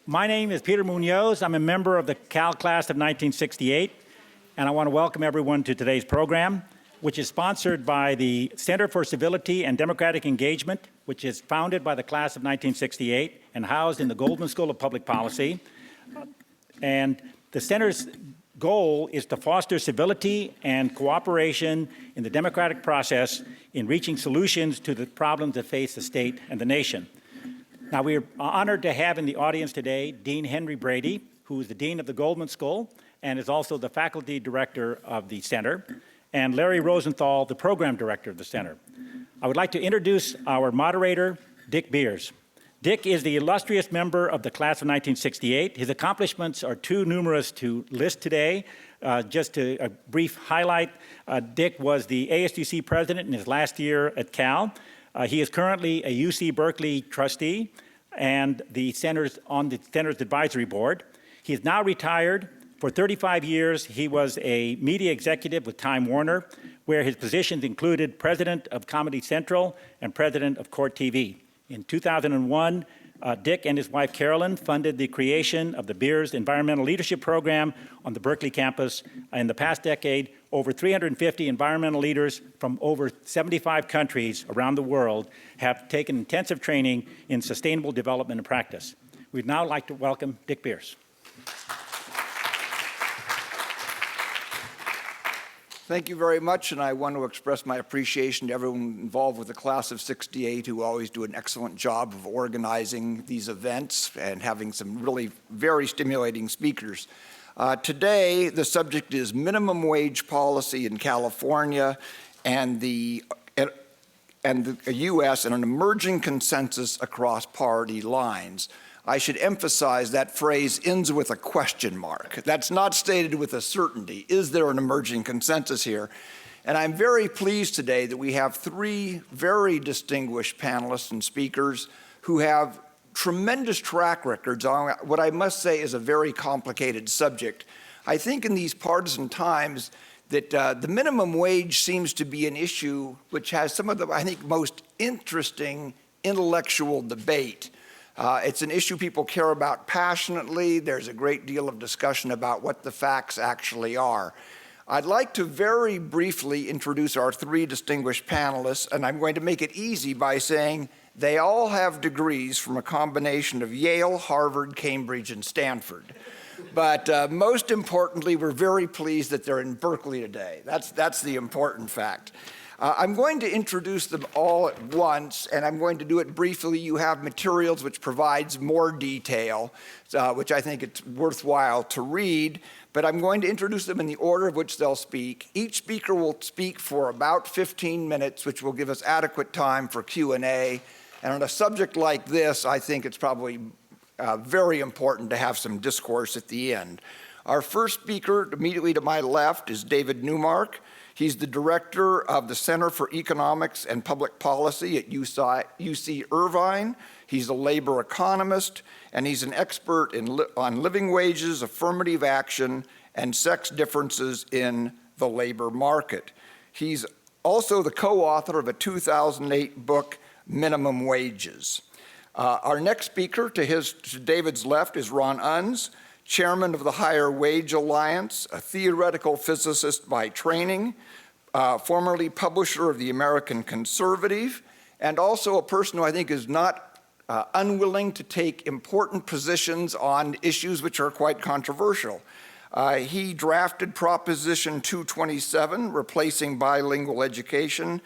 My name is Peter Munoz. I'm a member of the Cal class of 1968, and I want to welcome everyone to today's program, which is sponsored by the Center for Civility and Democratic Engagement, which is founded by the class of 1968 and housed in the Goldman School of Public Policy. And the center's goal is to foster civility and cooperation in the democratic process in reaching solutions to the problems that face the state and the nation. Now, we are honored to have in the audience today Dean Henry Brady, who is the Dean of the Goldman School and is also the Faculty Director of the Center, and Larry Rosenthal, the Program Director of the Center. I would like to introduce our moderator, Dick Beers. Dick is the illustrious member of the class of 1968. His accomplishments are too numerous to list today. Just to a brief highlight, Dick was the ASUC president in his last year at Cal. He is currently a UC Berkeley trustee and on the Center's advisory board. He is now retired. For 35 years, he was a media executive with Time Warner, where his positions included president of Comedy Central and president of Court TV. In 2001, Dick and his wife Carolyn funded the creation of the Beers Environmental Leadership Program on the Berkeley campus. In the past decade, over 350 environmental leaders from over 75 countries around the world have taken intensive training in sustainable development and practice. We'd now like to welcome Dick Beers. Thank you very much, and I want to express my appreciation to everyone involved with the class of 68 who always do an excellent job of organizing these events and having some really very stimulating speakers. Today, the subject is minimum wage policy in California and the U.S. and an emerging consensus across party lines. I should emphasize that phrase ends with a question mark. That's not stated with a certainty. Is there an emerging consensus here? And I'm very pleased today that we have three very distinguished panelists and speakers who have tremendous track records on what I must say is a very complicated subject. I think in these partisan times that the minimum wage seems to be an issue which has some of the, I think, most interesting intellectual debate. It's an issue people care about passionately. There's a great deal of discussion about what the facts actually are. I'd like to very briefly introduce our three distinguished panelists, and I'm going to make it easy by saying they all have degrees from a combination of Yale, Harvard, Cambridge, and Stanford. But most importantly, we're very pleased that they're in Berkeley today. That's the important fact. I'm going to introduce them all at once, and I'm going to do it briefly. You have materials which provides more detail, which I think it's worthwhile to read, but I'm going to introduce them in the order of which they'll speak. Each speaker will speak for about 15 minutes, which will give us adequate time for Q&A. And on a subject like this, I think it's probably very important to have some discourse at the end. Our first speaker, immediately to my left, is David Neumark. He's the director of the Center for Economics and Public Policy at UC Irvine. He's a labor economist, and he's an expert on living wages, affirmative action, and sex differences in the labor market. He's also the co-author of a 2008 book, Minimum Wages. Our next speaker to David's left is Ron Unz, chairman of the Higher Wage Alliance, a theoretical physicist by training, formerly publisher of the American Conservative, and also a person who I think is not unwilling to take important positions on issues which are quite controversial. He drafted Proposition 227, replacing bilingual education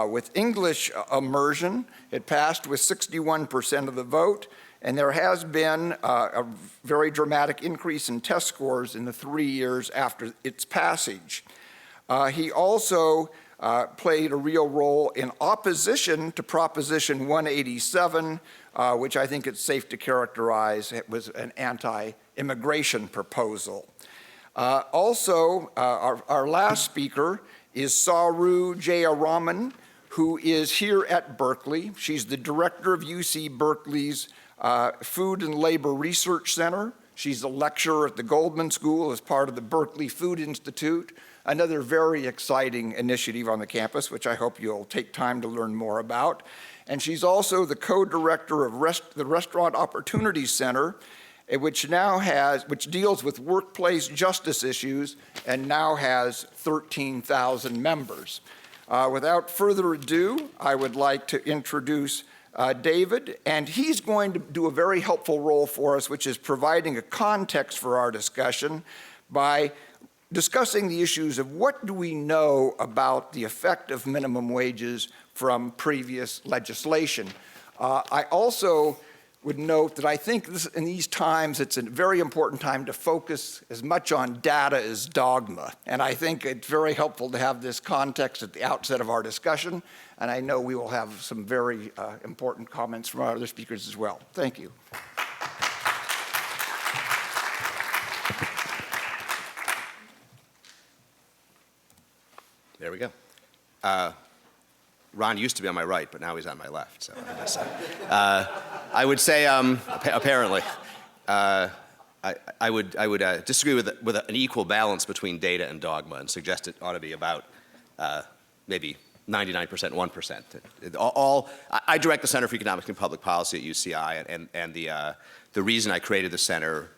with English immersion. It passed with 61% of the vote. And there has been a very dramatic increase in test scores in the 3 years after its passage. He also played a real role in opposition to Proposition 187, which I think it's safe to characterize it was an anti-immigration proposal. Our last speaker is Saru Jayaraman, who is here at Berkeley. She's the director of UC Berkeley's Food and Labor Research Center. She's a lecturer at the Goldman School as part of the Berkeley Food Institute, another very exciting initiative on the campus, which I hope you'll take time to learn more about. And she's also the co-director of the Restaurant Opportunities Center which deals with workplace justice issues and now has 13,000 members. Without further ado, I would like to introduce David, and he's going to do a very helpful role for us, which is providing a context for our discussion by discussing the issues of what do we know about the effect of minimum wages from previous legislation. I also would note that I think in these times it's a very important time to focus as much on data as dogma. And I think it's very helpful to have this context at the outset of our discussion. And I know we will have some very important comments from our other speakers as well. Thank you. There we go. Ron used to be on my right, but now he's on my left. So I guess I would say, apparently, I would disagree with an equal balance between data and dogma, and suggest it ought to be about maybe 99%, 1%. I direct the Center for Economics and Public Policy at UCI, and the reason I created the center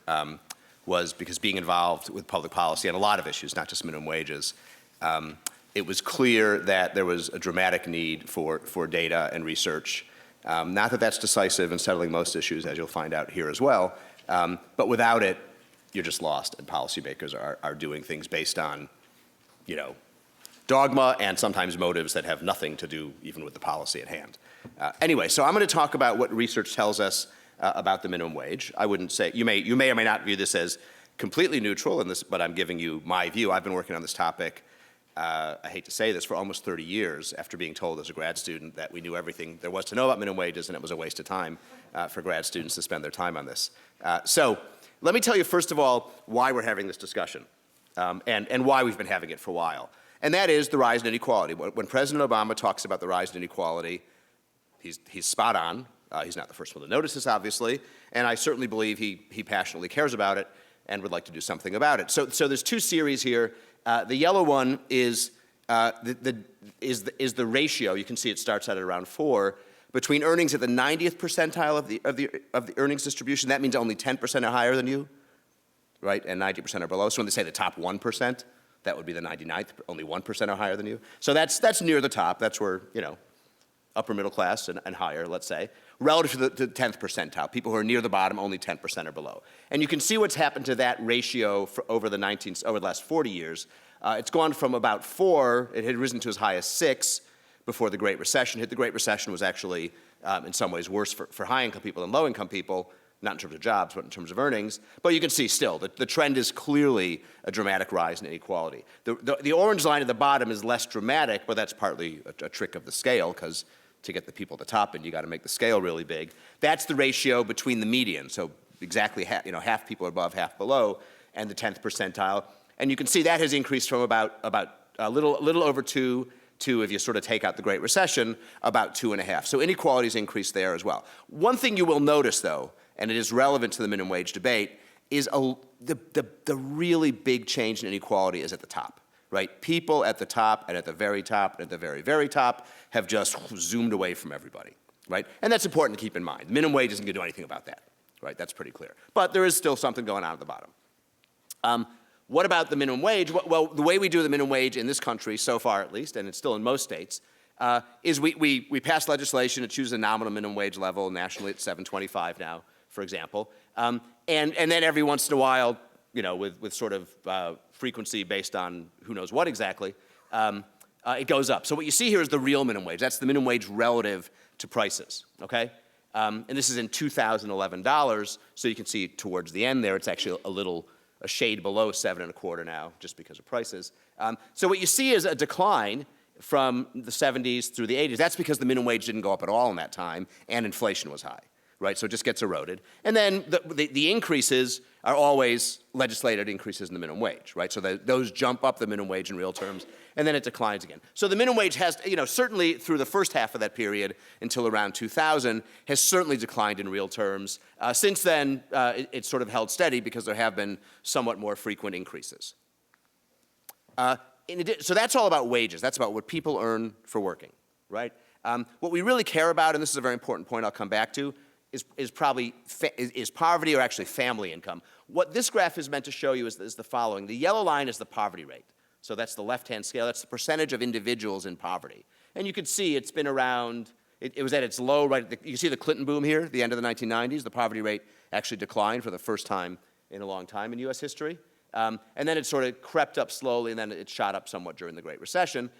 was because being involved with public policy on a lot of issues, not just minimum wages, it was clear that there was a dramatic need for data and research. Not that that's decisive in settling most issues, as you'll find out here as well, but without it, you're just lost, and policymakers are doing things based on, dogma and sometimes motives that have nothing to do even with the policy at hand. Anyway, so I'm going to talk about what research tells us about the minimum wage. I wouldn't say, you may or may not view this as completely neutral, but I'm giving you my view. I've been working on this topic, I hate to say this, for almost 30 years after being told as a grad student that we knew everything there was to know about minimum wages and it was a waste of time for grad students to spend their time on this. So let me tell you first of all why we're having this discussion and why we've been having it for a while. And that is the rise in inequality. When President Obama talks about the rise in inequality, he's spot on. He's not the first one to notice this, obviously, and I certainly believe he passionately cares about it and would like to do something about it. So there's two series here. The yellow one is the ratio. You can see it starts out at around 4 between earnings at the 90th percentile of the earnings distribution. That means only 10% are higher than you, right? And 90% are below. So when they say the top 1%, that would be the 99th. Only 1% are higher than you. So that's near the top. That's where upper middle class and higher, let's say, relative to the 10th percentile. People who are near the bottom, only 10% are below. And you can see what's happened to that ratio over the last 40 years. It's gone from about 4, it had risen to as high as 6 before the Great Recession hit. The Great Recession was actually, in some ways, worse for high-income people than low-income people, not in terms of jobs, but in terms of earnings. But you can see still, the trend is clearly a dramatic rise in inequality. The orange line at the bottom is less dramatic, but that's partly a trick of the scale, because to get the people at the top end, you got to make the scale really big. That's the ratio between the median, so exactly half people are above, half below, and the 10th percentile. And you can see that has increased from about a little over 2 to, if you sort of take out the Great Recession, about 2.5. So inequality's increased there as well. One thing you will notice, though, and it is relevant to the minimum wage debate, is the really big change in inequality is at the top. Right? People at the top and at the very top and at the very, very top have just zoomed away from everybody, right? And that's important to keep in mind. Minimum wage isn't going to do anything about that, right? That's pretty clear. But there is still something going on at the bottom. What about the minimum wage? Well, the way we do the minimum wage in this country, so far at least, and it's still in most states, is we pass legislation to choose a nominal minimum wage level. Nationally, it's $7.25 now, for example. And then every once in a while, with sort of frequency based on who knows what exactly, it goes up. So what you see here is the real minimum wage. That's the minimum wage relative to prices, okay? And this is in 2011 dollars, so you can see towards the end there, it's actually a shade below 7.25 now, just because of prices. So what you see is a decline from the 70s through the 80s. That's because the minimum wage didn't go up at all in that time, and inflation was high. Right, so it just gets eroded. And then the increases are always legislated increases in the minimum wage, right? So those jump up the minimum wage in real terms, and then it declines again. So the minimum wage has, certainly through the first half of that period until around 2000, has certainly declined in real terms. Since then, it's sort of held steady because there have been somewhat more frequent increases. So that's all about wages. That's about what people earn for working, right? What we really care about, and this is a very important point I'll come back to, is probably is poverty or actually family income. What this graph is meant to show you is the following. The yellow line is the poverty rate. So that's the left-hand scale. That's the percentage of individuals in poverty. And you can see it's been around, it was at its low, right? You can see the Clinton boom here, the end of the 1990s. The poverty rate actually declined for the first time in a long time in US history. And then it sort of crept up slowly, and then it shot up somewhat during the Great Recession.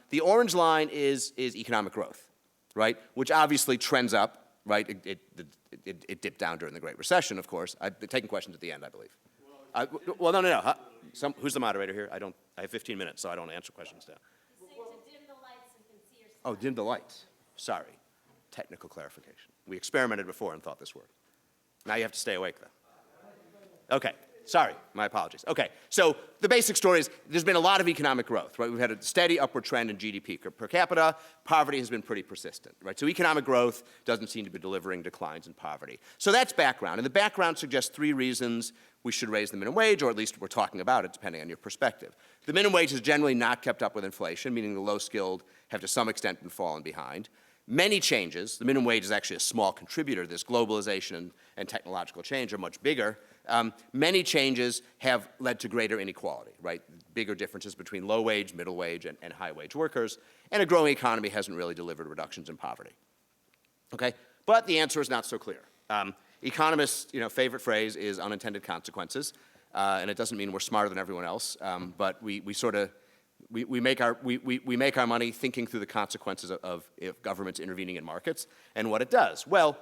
The orange line is economic growth, right? Which obviously trends up, right? It dipped down during the Great Recession, of course. I've been taking questions at the end, I believe. Well, no. Who's the moderator here? I have 15 minutes, so I don't answer questions now. Oh, dim the lights. Sorry. Technical clarification. We experimented before and thought this worked. Now you have to stay awake, though. Okay. Sorry, my apologies. Okay, so the basic story is there's been a lot of economic growth, right? We've had a steady upward trend in GDP per capita. Poverty has been pretty persistent, right? So economic growth doesn't seem to be delivering declines in poverty. So that's background, and the background suggests 3 reasons we should raise the minimum wage, or at least we're talking about it, depending on your perspective. The minimum wage has generally not kept up with inflation, meaning the low-skilled have to some extent been fallen behind. Many changes, the minimum wage is actually a small contributor to this. Globalization and technological change are much bigger. Many changes have led to greater inequality, right? Bigger differences between low wage, middle wage, and high wage workers. And a growing economy hasn't really delivered reductions in poverty. Okay? But the answer is not so clear. Economists' favorite phrase is unintended consequences. And it doesn't mean we're smarter than everyone else, but we make our money thinking through the consequences of governments intervening in markets and what it does. Well,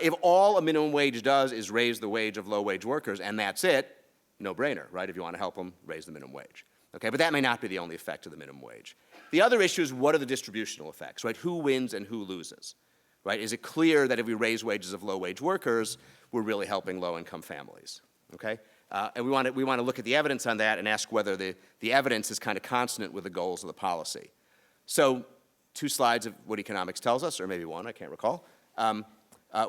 if all a minimum wage does is raise the wage of low-wage workers, and that's it, no-brainer, right? If you want to help them, raise the minimum wage. Okay, but that may not be the only effect of the minimum wage. The other issue is what are the distributional effects, right? Who wins and who loses, right? Is it clear that if we raise wages of low-wage workers, we're really helping low-income families, okay? And we want to look at the evidence on that and ask whether the evidence is kind of consonant with the goals of the policy. So 2 slides of what economics tells us, or maybe 1, I can't recall.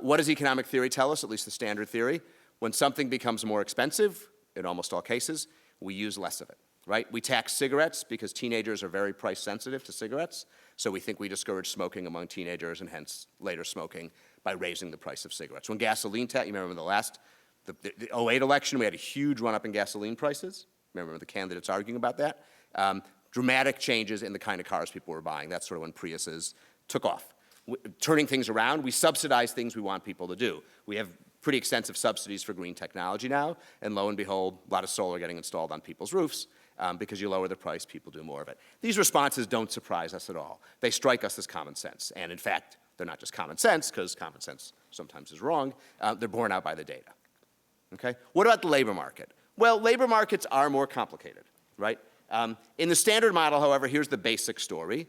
What does economic theory tell us, at least the standard theory? When something becomes more expensive, in almost all cases, we use less of it, right? We tax cigarettes because teenagers are very price sensitive to cigarettes, so we think we discourage smoking among teenagers and hence later smoking by raising the price of cigarettes. When gasoline tax, you remember the 08 election, we had a huge run-up in gasoline prices. Remember the candidates arguing about that? Dramatic changes in the kind of cars people were buying. That's sort of when Priuses took off. Turning things around, we subsidize things we want people to do. We have pretty extensive subsidies for green technology now, and lo and behold, a lot of solar getting installed on people's roofs. Because you lower the price, people do more of it. These responses don't surprise us at all. They strike us as common sense. And in fact, they're not just common sense, because common sense sometimes is wrong. They're borne out by the data. Okay? What about the labor market? Well, labor markets are more complicated, right? In the standard model, however, here's the basic story.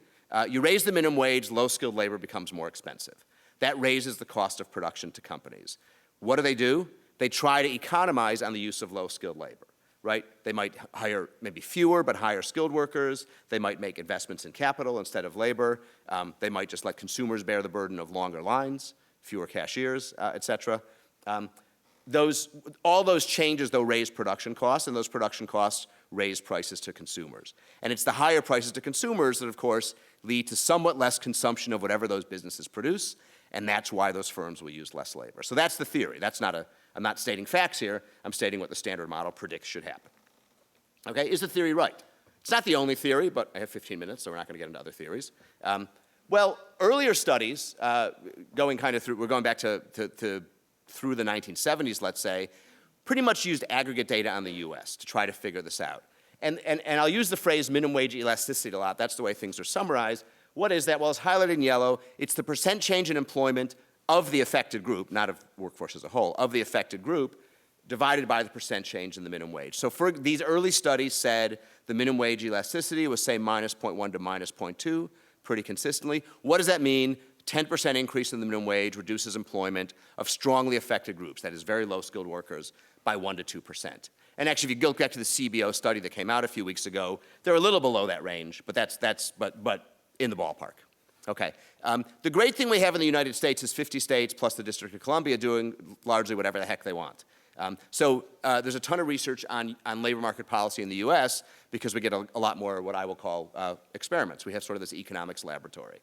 You raise the minimum wage, low-skilled labor becomes more expensive. That raises the cost of production to companies. What do? They try to economize on the use of low-skilled labor, right? They might hire maybe fewer but higher skilled workers. They might make investments in capital instead of labor. They might just let consumers bear the burden of longer lines, fewer cashiers, et cetera. All those changes, though, raise production costs, and those production costs raise prices to consumers. And it's the higher prices to consumers that, of course, lead to somewhat less consumption of whatever those businesses produce, and that's why those firms will use less labor. So that's the theory. I'm not stating facts here. I'm stating what the standard model predicts should happen. Okay, is the theory right? It's not the only theory, but I have 15 minutes, so we're not going to get into other theories. Well, earlier studies, we're going back to through the 1970s, let's say, pretty much used aggregate data on the US to try to figure this out. And I'll use the phrase minimum wage elasticity a lot. That's the way things are summarized. What is that? Well, it's highlighted in yellow. It's the percent change in employment of the affected group, not of workforce as a whole, of the affected group, divided by the percent change in the minimum wage. So for these early studies said the minimum wage elasticity was, say, minus 0.1 to minus 0.2, pretty consistently. What does that mean? 10% increase in the minimum wage reduces employment of strongly affected groups, that is very low-skilled workers, by 1% to 2%. And actually, if you go back to the CBO study that came out a few weeks ago, they're a little below that range, but that's in the ballpark. Okay. The great thing we have in the United States is 50 states plus the District of Columbia doing largely whatever the heck they want. So there's a ton of research on labor market policy in the US because we get a lot more what I will call experiments. We have sort of this economics laboratory.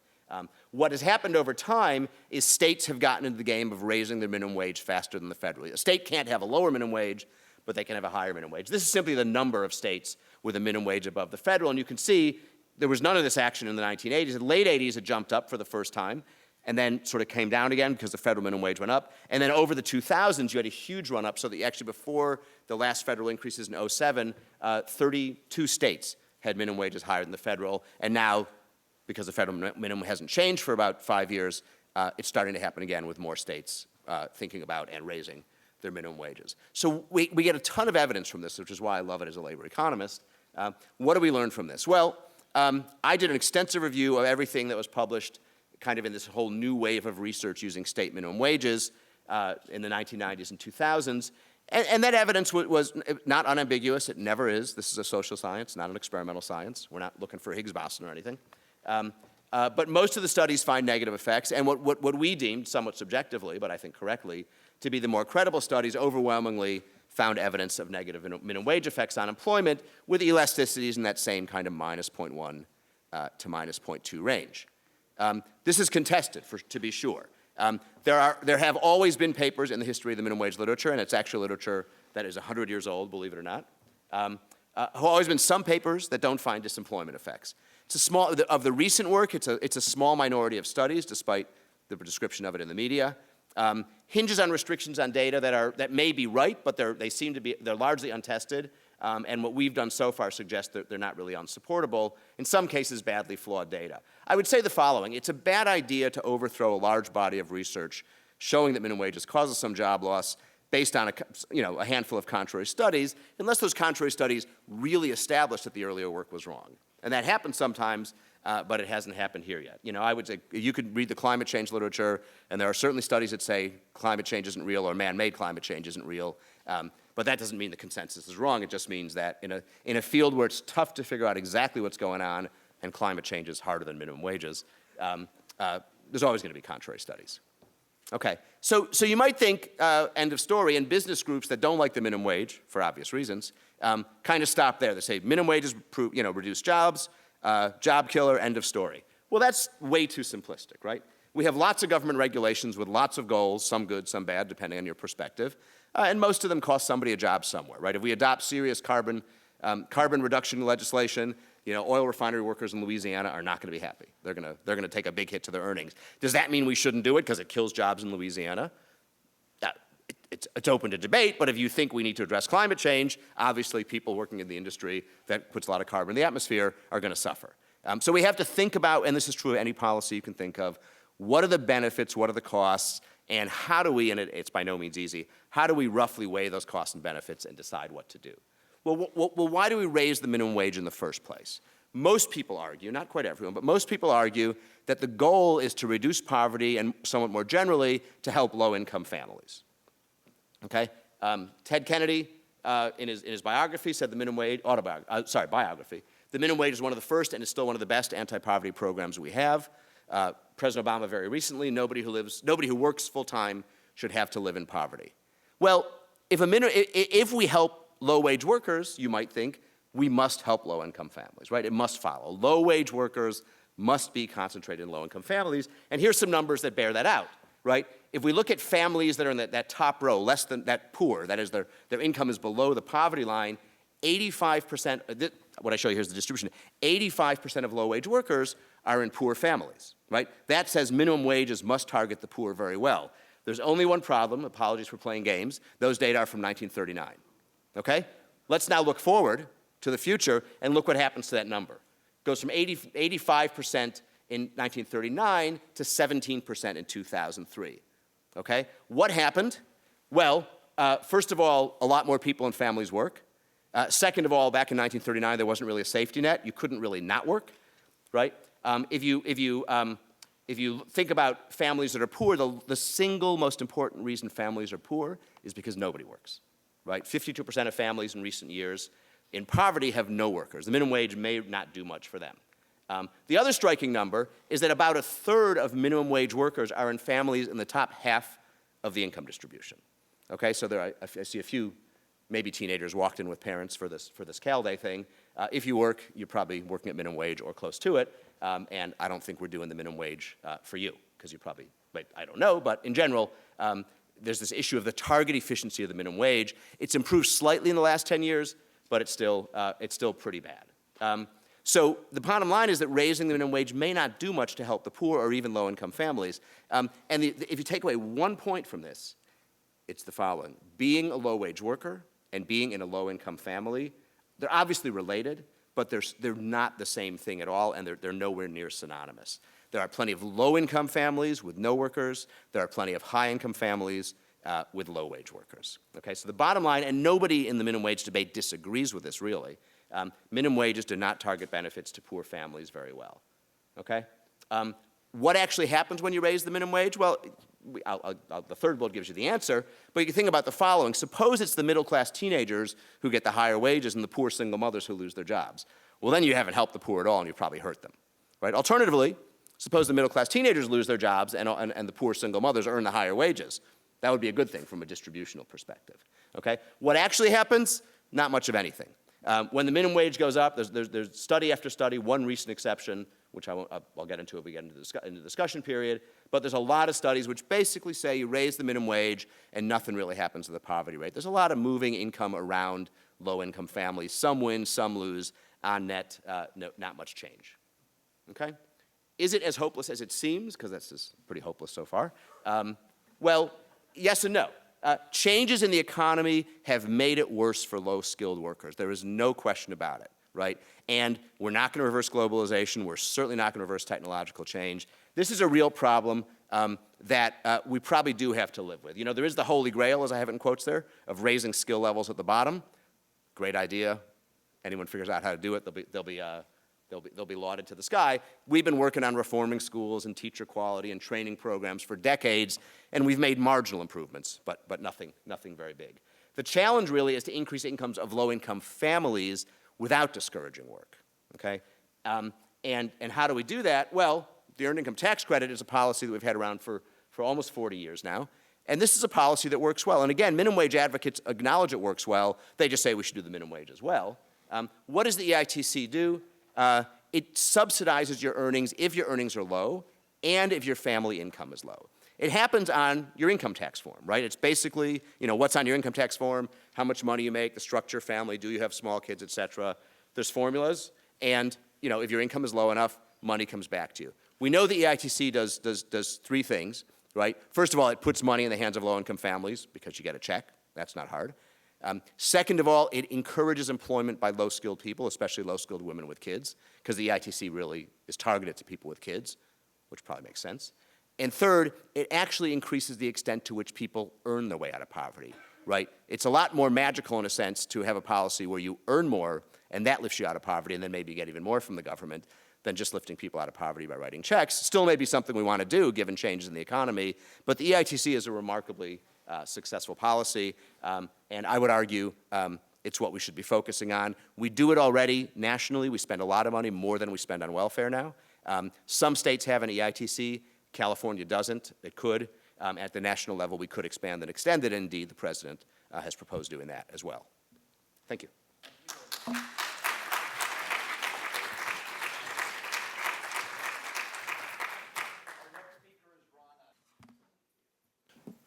What has happened over time is states have gotten into the game of raising their minimum wage faster than the federal. A state can't have a lower minimum wage, but they can have a higher minimum wage. This is simply the number of states with a minimum wage above the federal, and you can see there was none of this action in the 1980s. In the late 80s, it jumped up for the first time, and then sort of came down again because the federal minimum wage went up. And then over the 2000s, you had a huge run up, so that actually before the last federal increases in 2007, 32 states had minimum wages higher than the federal, and now, because the federal minimum hasn't changed for about 5 years, it's starting to happen again with more states thinking about and raising their minimum wages. So we get a ton of evidence from this, which is why I love it as a labor economist. What do we learn from this? Well, I did an extensive review of everything that was published kind of in this whole new wave of research using state minimum wages in the 1990s and 2000s. And that evidence was not unambiguous. It never is. This is a social science, not an experimental science. We're not looking for Higgs boson or anything. But most of the studies find negative effects, and what we deemed, somewhat subjectively, but I think correctly, to be the more credible studies overwhelmingly found evidence of negative minimum wage effects on employment with elasticities in that same kind of minus 0.1 to minus 0.2 range. This is contested, to be sure. There have always been papers in the history of the minimum wage literature, and it's actually literature that is 100 years old, believe it or not. Have always been some papers that don't find disemployment effects. It's a small, of the recent work, it's a small minority of studies, despite the description of it in the media. Hinges on restrictions on data that may be right, but they're largely untested. And what we've done so far suggests that they're not really unsupportable, in some cases badly flawed data. I would say the following: it's a bad idea to overthrow a large body of research showing that minimum wages causes some job loss based on a handful of contrary studies, unless those contrary studies really establish that the earlier work was wrong. And that happens sometimes, but it hasn't happened here yet. I would say you could read the climate change literature, and there are certainly studies that say climate change isn't real or man-made climate change isn't real. But that doesn't mean the consensus is wrong. It just means that in a field where it's tough to figure out exactly what's going on, and climate change is harder than minimum wages, there's always going to be contrary studies. Okay, so you might think, end of story, and business groups that don't like the minimum wage, for obvious reasons, kind of stop there. They say minimum wages reduce jobs, job killer, end of story. Well, that's way too simplistic, right? We have lots of government regulations with lots of goals, some good, some bad, depending on your perspective, and most of them cost somebody a job somewhere, right? If we adopt serious carbon reduction legislation, oil refinery workers in Louisiana are not going to be happy. They're going to take a big hit to their earnings. Does that mean we shouldn't do it because it kills jobs in Louisiana? It's open to debate, but if you think we need to address climate change, obviously people working in the industry that puts a lot of carbon in the atmosphere are going to suffer. So we have to think about, and this is true of any policy you can think of, what are the benefits, what are the costs, and how do we, and it's by no means easy, how do we roughly weigh those costs and benefits and decide what to do? Well, why do we raise the minimum wage in the first place? Most people argue, not quite everyone, but most people argue that the goal is to reduce poverty and, somewhat more generally, to help low-income families. Okay? Ted Kennedy, in his biography, said the minimum wage, biography, the minimum wage is one of the first and is still one of the best anti-poverty programs we have. President Obama very recently, nobody who works full-time should have to live in poverty. Well, if we help low-wage workers, you might think, we must help low-income families, right? It must follow. Low-wage workers must be concentrated in low-income families, and here's some numbers that bear that out, right? If we look at families that are in that top row, less than that poor, that is their income is below the poverty line, 85%, what I show you here is the distribution, 85% of low-wage workers are in poor families, right? That says minimum wages must target the poor very well. There's only one problem, apologies for playing games, those data are from 1939, okay? Let's now look forward to the future and look what happens to that number. It goes from 85% in 1939 to 17% in 2003, okay? What happened? Well, first of all, a lot more people and families work. Second of all, back in 1939, there wasn't really a safety net. You couldn't really not work, right? If you think about families that are poor, the single most important reason families are poor is because nobody works, right? 52% of families in recent years in poverty have no workers. The minimum wage may not do much for them. The other striking number is that about a third of minimum wage workers are in families in the top half of the income distribution. Okay, so I see a few maybe teenagers walked in with parents for this Cal Day thing. If you work, you're probably working at minimum wage or close to it, and I don't think we're doing the minimum wage for you, because you probably, I don't know, but in general, there's this issue of the target efficiency of the minimum wage. It's improved slightly in the last 10 years, but it's still pretty bad. So the bottom line is that raising the minimum wage may not do much to help the poor or even low-income families. If you take away one point from this, it's the following. Being a low-wage worker and being in a low-income family, they're obviously related, but they're not the same thing at all, and they're nowhere near synonymous. There are plenty of low-income families with no workers. There are plenty of high-income families with low-wage workers. Okay, so the bottom line, and nobody in the minimum wage debate disagrees with this really, minimum wages do not target benefits to poor families very well. Okay? What actually happens when you raise the minimum wage? Well, the third bullet gives you the answer, but you can think about the following. Suppose it's the middle-class teenagers who get the higher wages and the poor single mothers who lose their jobs. Well, then you haven't helped the poor at all, and you've probably hurt them. Right? Alternatively, suppose the middle-class teenagers lose their jobs and the poor single mothers earn the higher wages. That would be a good thing from a distributional perspective. Okay? What actually happens? Not much of anything. When the minimum wage goes up, there's study after study, one recent exception, which I'll get into if we get into the discussion period, but there's a lot of studies which basically say you raise the minimum wage and nothing really happens to the poverty rate. There's a lot of moving income around low-income families. Some win, some lose. On net, not much change. Okay? Is it as hopeless as it seems? Because that's just pretty hopeless so far. Well, yes and no. Changes in the economy have made it worse for low-skilled workers. There is no question about it, right? And we're not going to reverse globalization. We're certainly not going to reverse technological change. This is a real problem that we probably do have to live with. You know, there is the holy grail, as I have it in quotes there, of raising skill levels at the bottom. Great idea. Anyone figures out how to do it, they'll be lauded to the sky. We've been working on reforming schools and teacher quality and training programs for decades, and we've made marginal improvements, but nothing very big. The challenge really is to increase incomes of low-income families without discouraging work, okay? And how do we do that? Well, the Earned Income Tax Credit is a policy that we've had around for almost 40 years now, and this is a policy that works well. And again, minimum wage advocates acknowledge it works well. They just say we should do the minimum wage as well. What does the EITC do? It subsidizes your earnings if your earnings are low and if your family income is low. It happens on your income tax form, right? It's basically, you know, what's on your income tax form, how much money you make, the structure, family, do you have small kids, et cetera. There's formulas, and, you know, if your income is low enough, money comes back to you. We know the EITC does three things, right? First of all, it puts money in the hands of low-income families because you get a check. That's not hard. Second of all, it encourages employment by low-skilled people, especially low-skilled women with kids, because the EITC really is targeted to people with kids, which probably makes sense. And third, it actually increases the extent to which people earn their way out of poverty, right? It's a lot more magical, in a sense, to have a policy where you earn more, and that lifts you out of poverty, and then maybe you get even more from the government than just lifting people out of poverty by writing checks. Still may be something we want to do, given changes in the economy, but the EITC is a remarkably successful policy, and I would argue it's what we should be focusing on. We do it already nationally. We spend a lot of money, more than we spend on welfare now. Some states have an EITC. California doesn't. It could. At the national level, we could expand and extend it. Indeed, the president has proposed doing that as well. Thank you.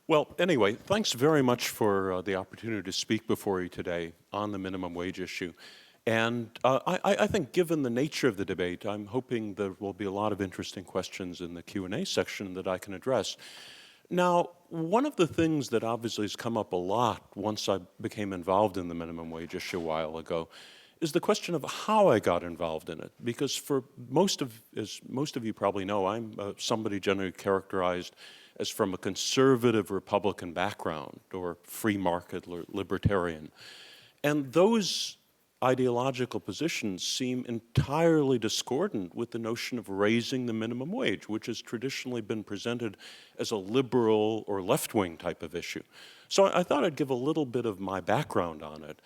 Well, anyway, thanks very much for the opportunity to speak before you today on the minimum wage issue. And I think given the nature of the debate, I'm hoping there will be a lot of interesting questions in the Q&A section that I can address. Now, one of the things that obviously has come up a lot once I became involved in the minimum wage issue a while ago is the question of how I got involved in it. Because for as most of you probably know, I'm somebody generally characterized as from a conservative Republican background or free market libertarian. And those ideological positions seem entirely discordant with the notion of raising the minimum wage, which has traditionally been presented as a liberal or left-wing type of issue. So I thought I'd give a little bit of my background on it,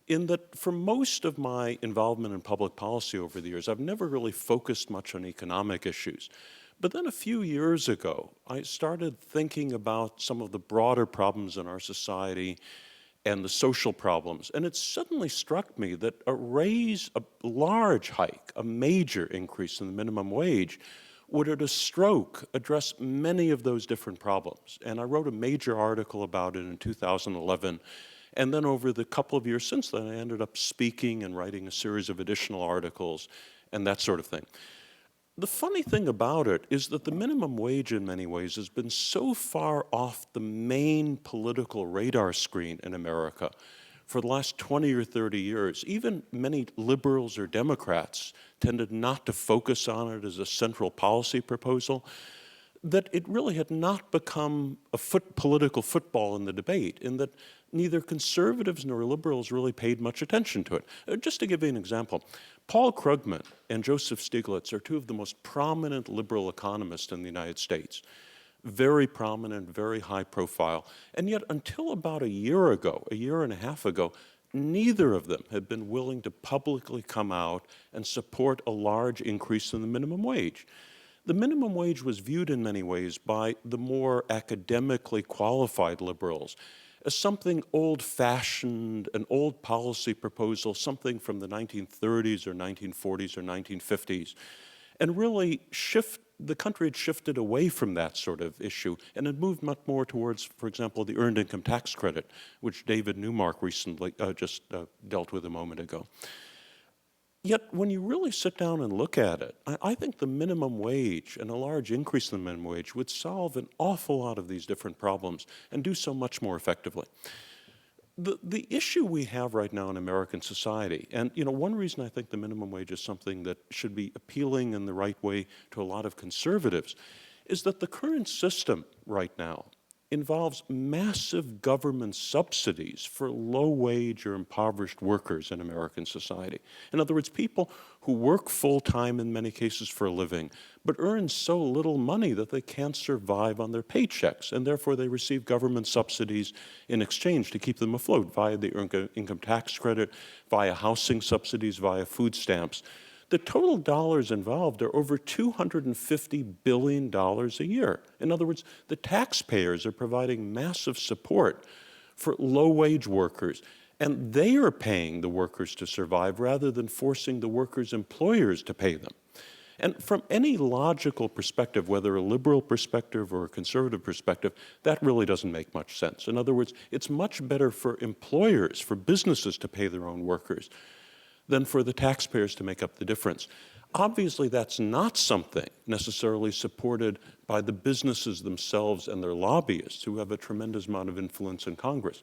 in that for most of my involvement in public policy over the years, I've never really focused much on economic issues. But then a few years ago, I started thinking about some of the broader problems in our society and the social problems. And it suddenly struck me that a large hike, a major increase in the minimum wage, would at a stroke address many of those different problems. And I wrote a major article about it in 2011. And then over the couple of years since then, I ended up speaking and writing a series of additional articles and that sort of thing. The funny thing about it is that the minimum wage in many ways has been so far off the main political radar screen in America for the last 20 or 30 years. Even many liberals or Democrats tended not to focus on it as a central policy proposal, that it really had not become a political football in the debate, in that neither conservatives nor liberals really paid much attention to it. Just to give you an example, Paul Krugman and Joseph Stiglitz are two of the most prominent liberal economists in the United States. Very prominent, very high profile. And yet until about a year and a half ago, neither of them had been willing to publicly come out and support a large increase in the minimum wage. The minimum wage was viewed in many ways by the more academically qualified liberals as something old-fashioned, an old policy proposal, something from the 1930s or 1940s or 1950s. And really the country had shifted away from that sort of issue and had moved much more towards, for example, the earned income tax credit, which David Neumark recently just dealt with a moment ago. Yet when you really sit down and look at it, I think the minimum wage and a large increase in the minimum wage would solve an awful lot of these different problems and do so much more effectively. The issue we have right now in American society, and one reason I think the minimum wage is something that should be appealing in the right way to a lot of conservatives, is that the current system right now involves massive government subsidies for low-wage or impoverished workers in American society. In other words, people who work full-time in many cases for a living, but earn so little money that they can't survive on their paychecks, and therefore they receive government subsidies in exchange to keep them afloat via the income tax credit, via housing subsidies, via food stamps. The total dollars involved are over $250 billion a year. In other words, the taxpayers are providing massive support for low-wage workers, and they are paying the workers to survive rather than forcing the workers' employers to pay them. And from any logical perspective, whether a liberal perspective or a conservative perspective, that really doesn't make much sense. In other words, it's much better for employers, for businesses to pay their own workers than for the taxpayers to make up the difference. Obviously, that's not something necessarily supported by the businesses themselves and their lobbyists, who have a tremendous amount of influence in Congress.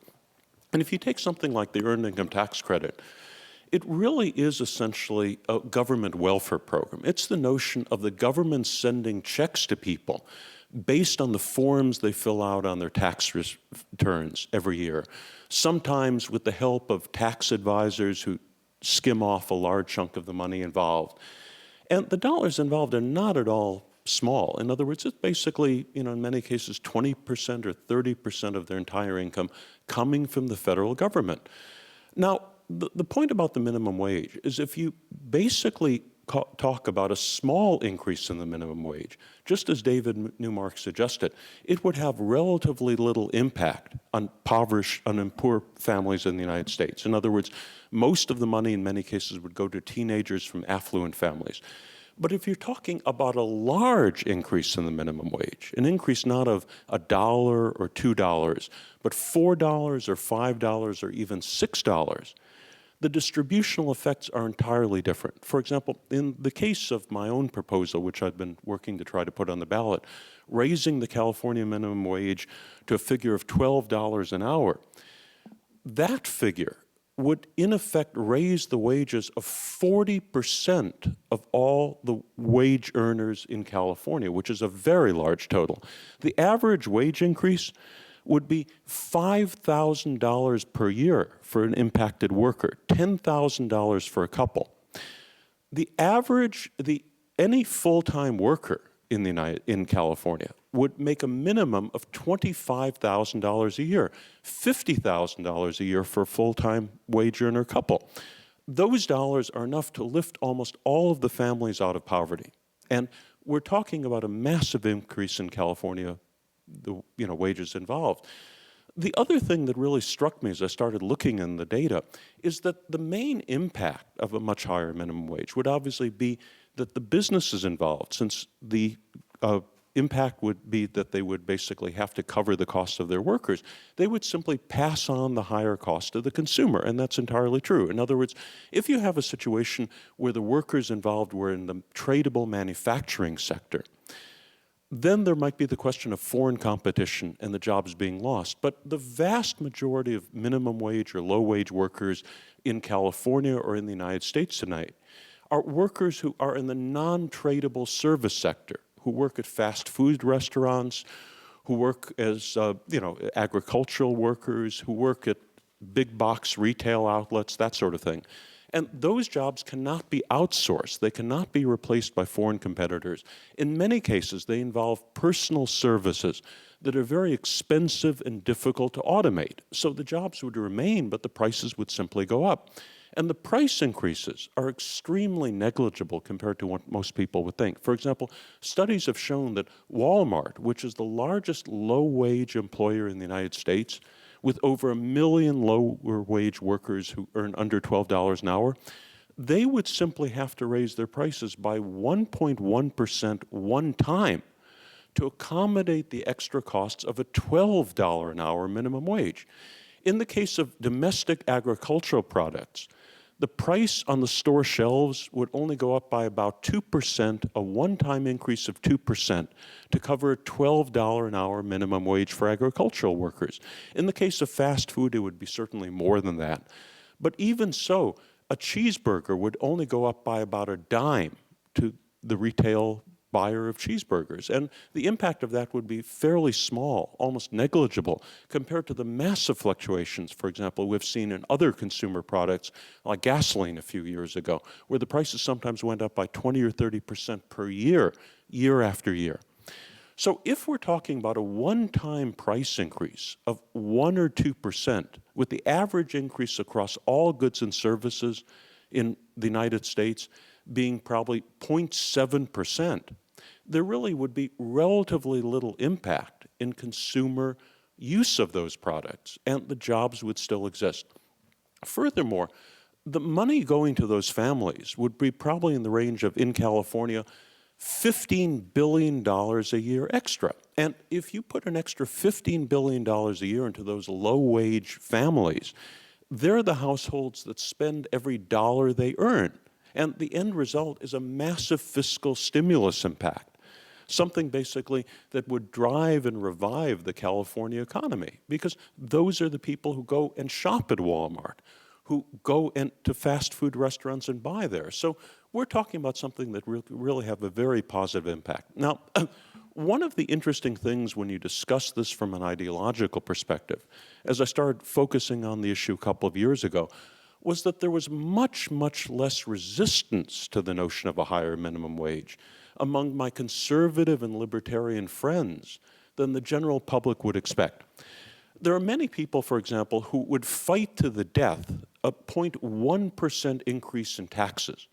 And if you take something like the Earned Income Tax Credit, it really is essentially a government welfare program. It's the notion of the government sending checks to people based on the forms they fill out on their tax returns every year, sometimes with the help of tax advisors who skim off a large chunk of the money involved. And the dollars involved are not at all small. In other words, it's basically, in many cases, 20% or 30% of their entire income coming from the federal government. Now, the point about the minimum wage is if you basically talk about a small increase in the minimum wage, just as David Neumark suggested, it would have relatively little impact on poor families in the United States. In other words, most of the money in many cases would go to teenagers from affluent families. But if you're talking about a large increase in the minimum wage, an increase not of $1 or $2, but $4 or $5 or even $6, the distributional effects are entirely different. For example, in the case of my own proposal, which I've been working to try to put on the ballot, raising the California minimum wage to a figure of $12 an hour, that figure would in effect raise the wages of 40% of all the wage earners in California, which is a very large total. The average wage increase would be $5,000 per year for an impacted worker, $10,000 for a couple. Any full-time worker in California would make a minimum of $25,000 a year, $50,000 a year for a full-time wage earner couple. Those dollars are enough to lift almost all of the families out of poverty. And we're talking about a massive increase in California, the wages involved. The other thing that really struck me as I started looking in the data is that the main impact of a much higher minimum wage would obviously be that the businesses involved, since the impact would be that they would basically have to cover the cost of their workers, they would simply pass on the higher cost to the consumer, and that's entirely true. In other words, if you have a situation where the workers involved were in the tradable manufacturing sector, then there might be the question of foreign competition and the jobs being lost. But the vast majority of minimum wage or low wage workers in California or in the United States tonight are workers who are in the non-tradable service sector, who work at fast food restaurants, who work as agricultural workers, who work at big box retail outlets, that sort of thing. And those jobs cannot be outsourced. They cannot be replaced by foreign competitors. In many cases, they involve personal services that are very expensive and difficult to automate. So the jobs would remain, but the prices would simply go up. And the price increases are extremely negligible compared to what most people would think. For example, studies have shown that Walmart, which is the largest low-wage employer in the United States, with over 1 million lower-wage workers who earn under $12 an hour, they would simply have to raise their prices by 1.1% one time to accommodate the extra costs of a $12 an hour minimum wage. In the case of domestic agricultural products, the price on the store shelves would only go up by about 2%, a one-time increase of 2%, to cover a $12 an hour minimum wage for agricultural workers. In the case of fast food, it would be certainly more than that. But even so, a cheeseburger would only go up by about a dime to the retail buyer of cheeseburgers. And the impact of that would be fairly small, almost negligible, compared to the massive fluctuations, for example, we've seen in other consumer products, like gasoline a few years ago, where the prices sometimes went up by 20 or 30% per year, year after year. So if we're talking about a one-time price increase of 1 or 2%, with the average increase across all goods and services in the United States being probably 0.7%, there really would be relatively little impact in consumer use of those products, and the jobs would still exist. Furthermore, the money going to those families would be probably in the range of, in California, $15 billion a year extra. And if you put an extra $15 billion a year into those low-wage families, they're the households that spend every dollar they earn. And the end result is a massive fiscal stimulus impact, something basically that would drive and revive the California economy, because those are the people who go and shop at Walmart, who go into fast food restaurants and buy there. So we're talking about something that really have a very positive impact. Now, one of the interesting things when you discuss this from an ideological perspective, as I started focusing on the issue a couple of years ago, was that there was much, much less resistance to the notion of a higher minimum wage among my conservative and libertarian friends than the general public would expect. There are many people, for example, who would fight to the death a 0.1% increase in taxes,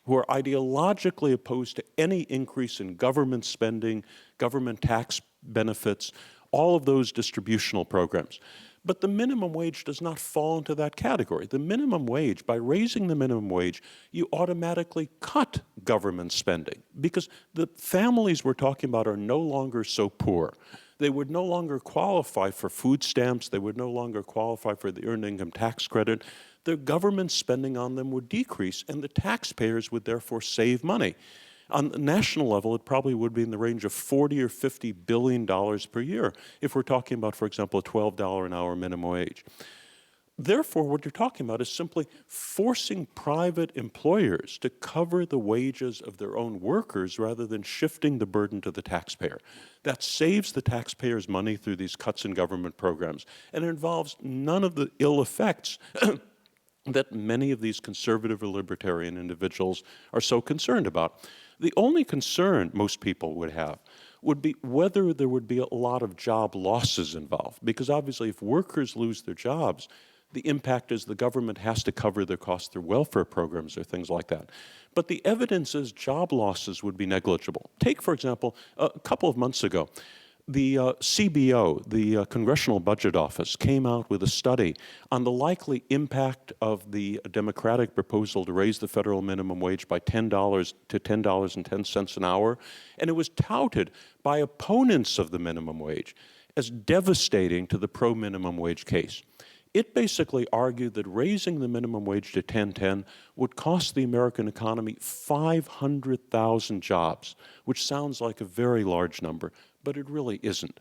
who are ideologically opposed to any increase in government spending, government tax benefits, all of those distributional programs. But the minimum wage does not fall into that category. The minimum wage, by raising the minimum wage, you automatically cut government spending, because the families we're talking about are no longer so poor. They would no longer qualify for food stamps. They would no longer qualify for the earned income tax credit. The government spending on them would decrease, and the taxpayers would therefore save money. On the national level, it probably would be in the range of $40 or $50 billion per year if we're talking about, for example, a $12 an hour minimum wage. Therefore, what you're talking about is simply forcing private employers to cover the wages of their own workers rather than shifting the burden to the taxpayer. That saves the taxpayers money through these cuts in government programs, and it involves none of the ill effects that many of these conservative or libertarian individuals are so concerned about. The only concern most people would have would be whether there would be a lot of job losses involved, because obviously if workers lose their jobs, the impact is the government has to cover their costs through welfare programs or things like that. But the evidence is job losses would be negligible. Take, for example, a couple of months ago, The CBO, the Congressional Budget Office, came out with a study on the likely impact of the Democratic proposal to raise the federal minimum wage by $10 to $10.10 an hour, and it was touted by opponents of the minimum wage as devastating to the pro-minimum wage case. It basically argued that raising the minimum wage to $10.10 would cost the American economy 500,000 jobs, which sounds like a very large number, but it really isn't.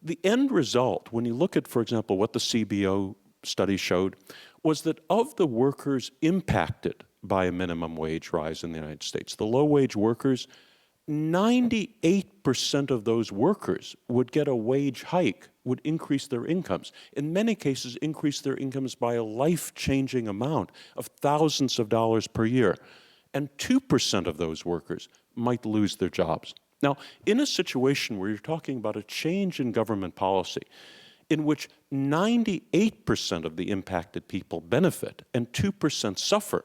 The end result, when you look at, for example, what the CBO study showed, was that of the workers impacted by a minimum wage rise in the United States, the low-wage workers, 98% of those workers would get a wage hike, would increase their incomes. In many cases, increase their incomes by a life-changing amount of thousands of dollars per year. And 2% of those workers might lose their jobs. Now, in a situation where you're talking about a change in government policy, in which 98% of the impacted people benefit and 2% suffer,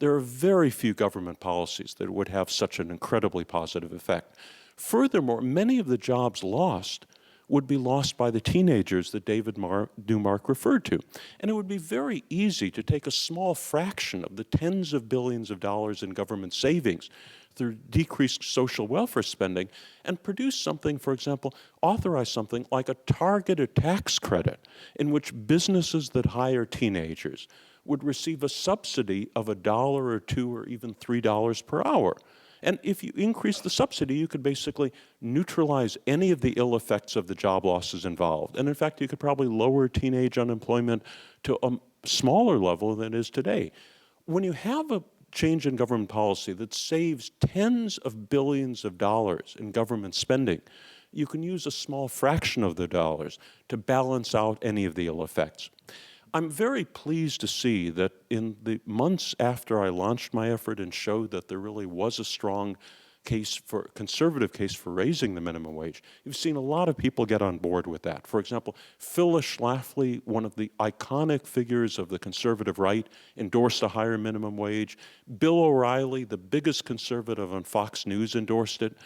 there are very few government policies that would have such an incredibly positive effect. Furthermore, many of the jobs lost would be lost by the teenagers that David Neumark referred to. And it would be very easy to take a small fraction of the tens of billions of dollars in government savings through decreased social welfare spending and produce something, for example, authorize something like a targeted tax credit in which businesses that hire teenagers would receive a subsidy of $1 or $2 or even $3 per hour. And if you increase the subsidy, you could basically neutralize any of the ill effects of the job losses involved. And in fact, you could probably lower teenage unemployment to a smaller level than it is today. When you have a change in government policy that saves tens of billions of dollars in government spending, you can use a small fraction of the dollars to balance out any of the ill effects. I'm very pleased to see that in the months after I launched my effort and showed that there really was a strong conservative case for raising the minimum wage, you've seen a lot of people get on board with that. For example, Phyllis Schlafly, one of the iconic figures of the conservative right, endorsed a higher minimum wage. Bill O'Reilly, the biggest conservative on Fox News, endorsed it.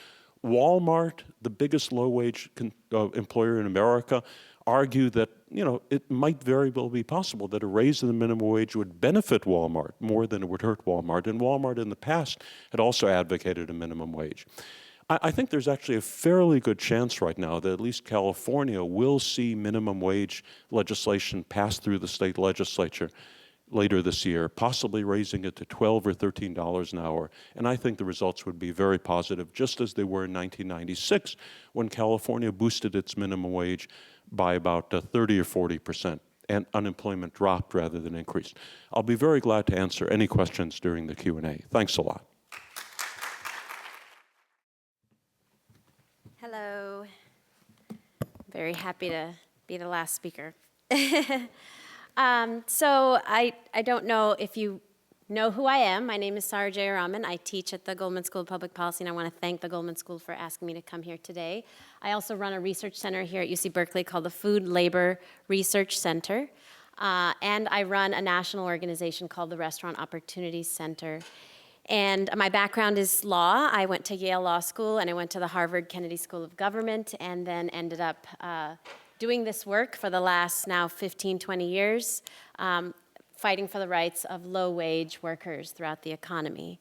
Walmart, the biggest low-wage employer in America, argue that, it might very well be possible that a raise in the minimum wage would benefit Walmart more than it would hurt Walmart. And Walmart in the past had also advocated a minimum wage. I think there's actually a fairly good chance right now that at least California will see minimum wage legislation pass through the state legislature later this year, possibly raising it to $12 or $13 an hour. And I think the results would be very positive, just as they were in 1996 when California boosted its minimum wage by about 30 or 40%, and unemployment dropped rather than increased. I'll be very glad to answer any questions during the Q&A. Thanks a lot. Hello. Very happy to be the last speaker. So I don't know if you know who I am. My name is Saru Jayaraman. I teach at the Goldman School of Public Policy, and I want to thank the Goldman School for asking me to come here today. I also run a research center here at UC Berkeley called the Food Labor Research Center, and I run a national organization called the Restaurant Opportunities Center. And my background is law. I went to Yale Law School, and I went to the Harvard Kennedy School of Government, and then ended up doing this work for the last now 15, 20 years, fighting for the rights of low-wage workers throughout the economy.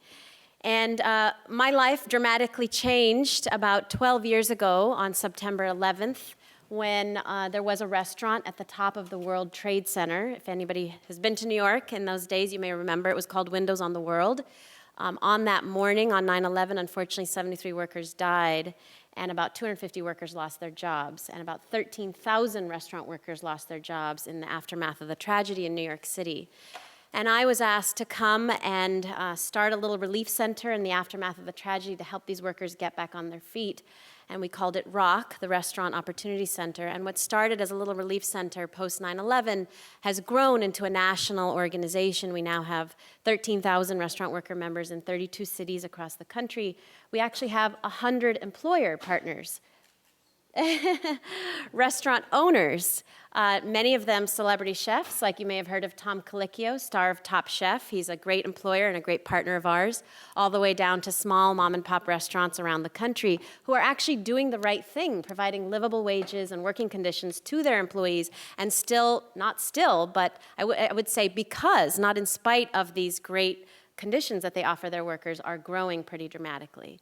And my life dramatically changed about 12 years ago on September 11th when there was a restaurant at the top of the World Trade Center. If anybody has been to New York in those days, you may remember it was called Windows on the World. On that morning, on 9/11, unfortunately, 73 workers died, and about 250 workers lost their jobs, and about 13,000 restaurant workers lost their jobs in the aftermath of the tragedy in New York City. And I was asked to come and start a little relief center in the aftermath of the tragedy to help these workers get back on their feet. And we called it ROC, the Restaurant Opportunity Center. And what started as a little relief center post 9/11 has grown into a national organization. We now have 13,000 restaurant worker members in 32 cities across the country. We actually have 100 employer partners restaurant owners, many of them celebrity chefs, like you may have heard of Tom Colicchio, star of Top Chef. He's a great employer and a great partner of ours, all the way down to small mom and pop restaurants around the country who are actually doing the right thing, providing livable wages and working conditions to their employees, and but I would say because, not in spite of these great conditions that they offer their workers, are growing pretty dramatically.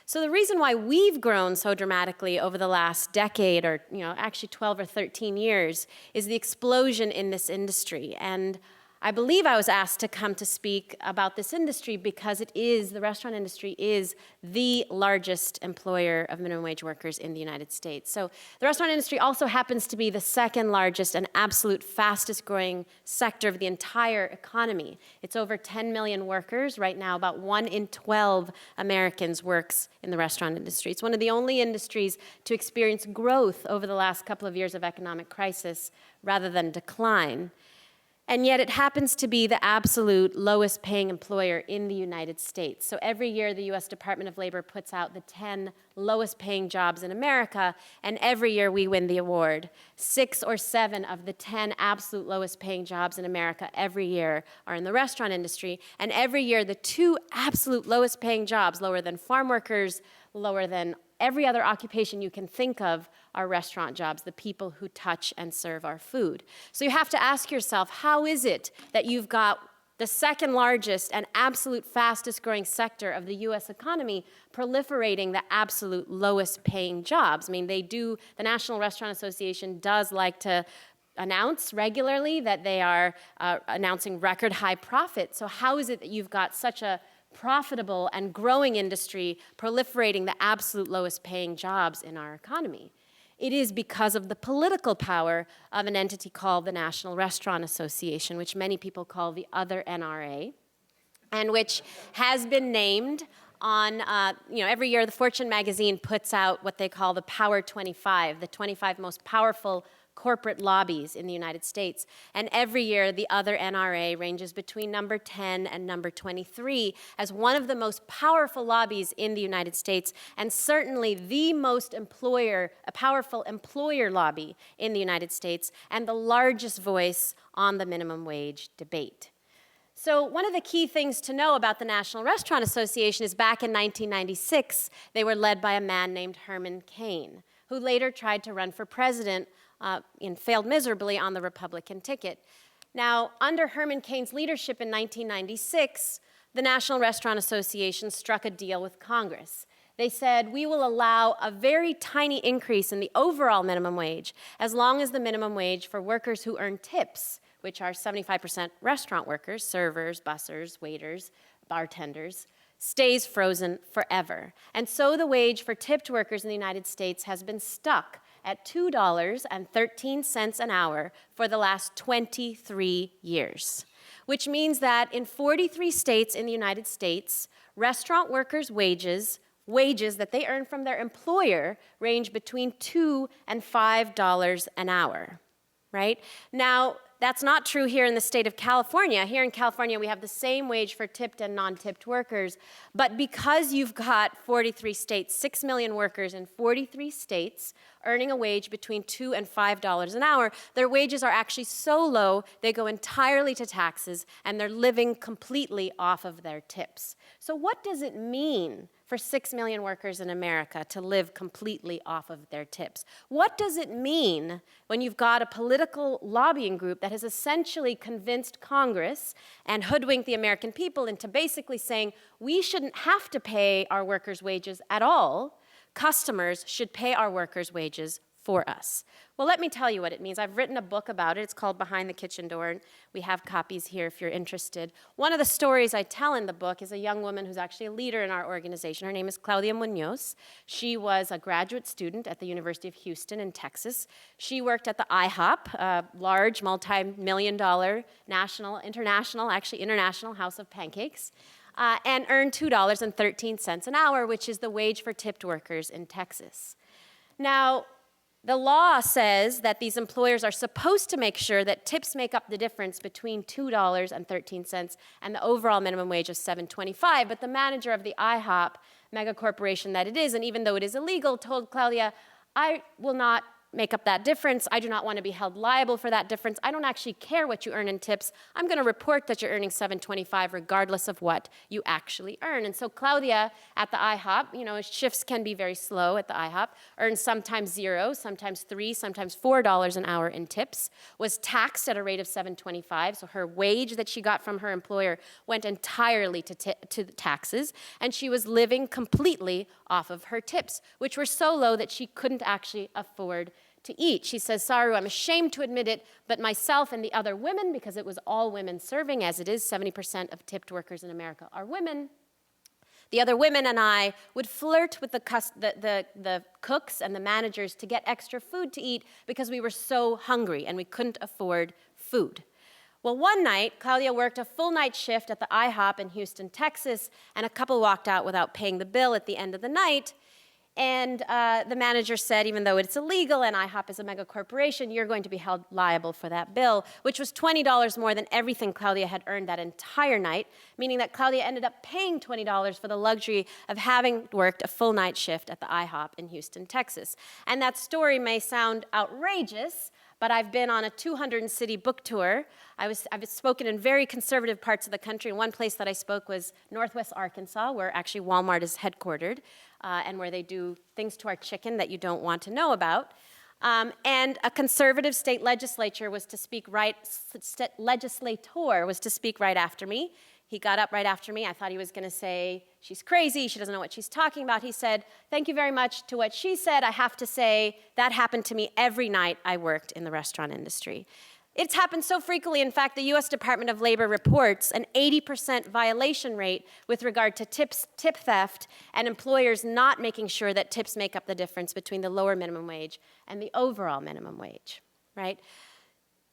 So the reason why we've grown so dramatically over the last decade, or actually 12 or 13 years, is the explosion in this industry. And I believe I was asked to come to speak about this industry because the restaurant industry is the largest employer of minimum wage workers in the United States. So the restaurant industry also happens to be the second largest and absolute fastest growing sector of the entire economy. It's over 10 million workers. Right now, about 1 in 12 Americans works in the restaurant industry. It's one of the only industries to experience growth over the last couple of years of economic crisis rather than decline. And yet it happens to be the absolute lowest paying employer in the United States. So every year the US Department of Labor puts out the 10 lowest paying jobs in America, and every year we win the award. 6 or 7 of the 10 absolute lowest paying jobs in America every year are in the restaurant industry, and every year the 2 absolute lowest paying jobs, lower than farm workers, lower than every other occupation you can think of, are restaurant jobs, the people who touch and serve our food. So you have to ask yourself, how is it that you've got the second largest and absolute fastest growing sector of the US economy proliferating the absolute lowest paying jobs? I mean, the National Restaurant Association does like to announce regularly that they are announcing record high profits. So how is it that you've got such a profitable and growing industry proliferating the absolute lowest paying jobs in our economy? It is because of the political power of an entity called the National Restaurant Association, which many people call the other NRA, and which has been named on, every year the Fortune magazine puts out what they call the Power 25, the 25 most powerful corporate lobbies in the United States. And every year, the other NRA ranges between number 10 and number 23 as one of the most powerful lobbies in the United States, and certainly the most powerful employer lobby in the United States, and the largest voice on the minimum wage debate. So one of the key things to know about the National Restaurant Association is back in 1996, they were led by a man named Herman Cain, who later tried to run for president and failed miserably on the Republican ticket. Now, under Herman Cain's leadership in 1996, the National Restaurant Association struck a deal with Congress. They said, we will allow a very tiny increase in the overall minimum wage as long as the minimum wage for workers who earn tips, which are 75% restaurant workers, servers, bussers, waiters, bartenders, stays frozen forever. And so the wage for tipped workers in the United States has been stuck at $2.13 an hour for the last 23 years, which means that in 43 states in the United States, restaurant workers' wages that they earn from their employer range between $2 and $5 an hour, right? Now, that's not true here in the state of California. Here in California, we have the same wage for tipped and non-tipped workers, but because you've got 43 states, 6 million workers in 43 states earning a wage between $2 and $5 an hour, their wages are actually so low, they go entirely to taxes, and they're living completely off of their tips. So what does it mean for 6 million workers in America to live completely off of their tips? What does it mean when you've got a political lobbying group that has essentially convinced Congress and hoodwinked the American people into basically saying, we shouldn't have to pay our workers' wages at all, customers should pay our workers' wages for us? Well, let me tell you what it means. I've written a book about it. It's called Behind the Kitchen Door, and we have copies here if you're interested. One of the stories I tell in the book is a young woman who's actually a leader in our organization. Her name is Claudia Munoz. She was a graduate student at the University of Houston in Texas. She worked at the IHOP, a large multi-million-dollar international house of pancakes, and earned $2.13 an hour, which is the wage for tipped workers in Texas. Now, the law says that these employers are supposed to make sure that tips make up the difference between $2.13 and the overall minimum wage of $7.25, but the manager of the IHOP megacorporation that it is, and even though it is illegal, told Claudia, I will not make up that difference. I do not want to be held liable for that difference. I don't actually care what you earn in tips. I'm going to report that you're earning $7.25 regardless of what you actually earn. And so Claudia at the IHOP, shifts can be very slow at the IHOP, earns sometimes $0, sometimes $3, sometimes $4 an hour in tips, was taxed at a rate of $7.25. So her wage that she got from her employer went entirely to the taxes, and she was living completely off of her tips, which were so low that she couldn't actually afford to eat. She says, Saru, I'm ashamed to admit it, but myself and the other women, because it was all women serving, as it is, 70% of tipped workers in America are women. The other women and I would flirt with the cooks and the managers to get extra food to eat because we were so hungry and we couldn't afford food. Well, one night, Claudia worked a full night shift at the IHOP in Houston, Texas, and a couple walked out without paying the bill at the end of the night. And the manager said, even though it's illegal and IHOP is a mega corporation, you're going to be held liable for that bill, which was $20 more than everything Claudia had earned that entire night, meaning that Claudia ended up paying $20 for the luxury of having worked a full night shift at the IHOP in Houston, Texas. And that story may sound outrageous, but I've been on a 200-city book tour. I've spoken in very conservative parts of the country. And one place that I spoke was Northwest Arkansas, where actually Walmart is headquartered, and where they do things to our chicken that you don't want to know about. And a conservative state legislator was to speak right after me. He got up right after me. I thought he was going to say, she's crazy, she doesn't know what she's talking about. He said, thank you very much to what she said. I have to say, that happened to me every night I worked in the restaurant industry. It's happened so frequently, in fact, the U.S. Department of Labor reports an 80% violation rate with regard to tip theft and employers not making sure that tips make up the difference between the lower minimum wage and the overall minimum wage, right?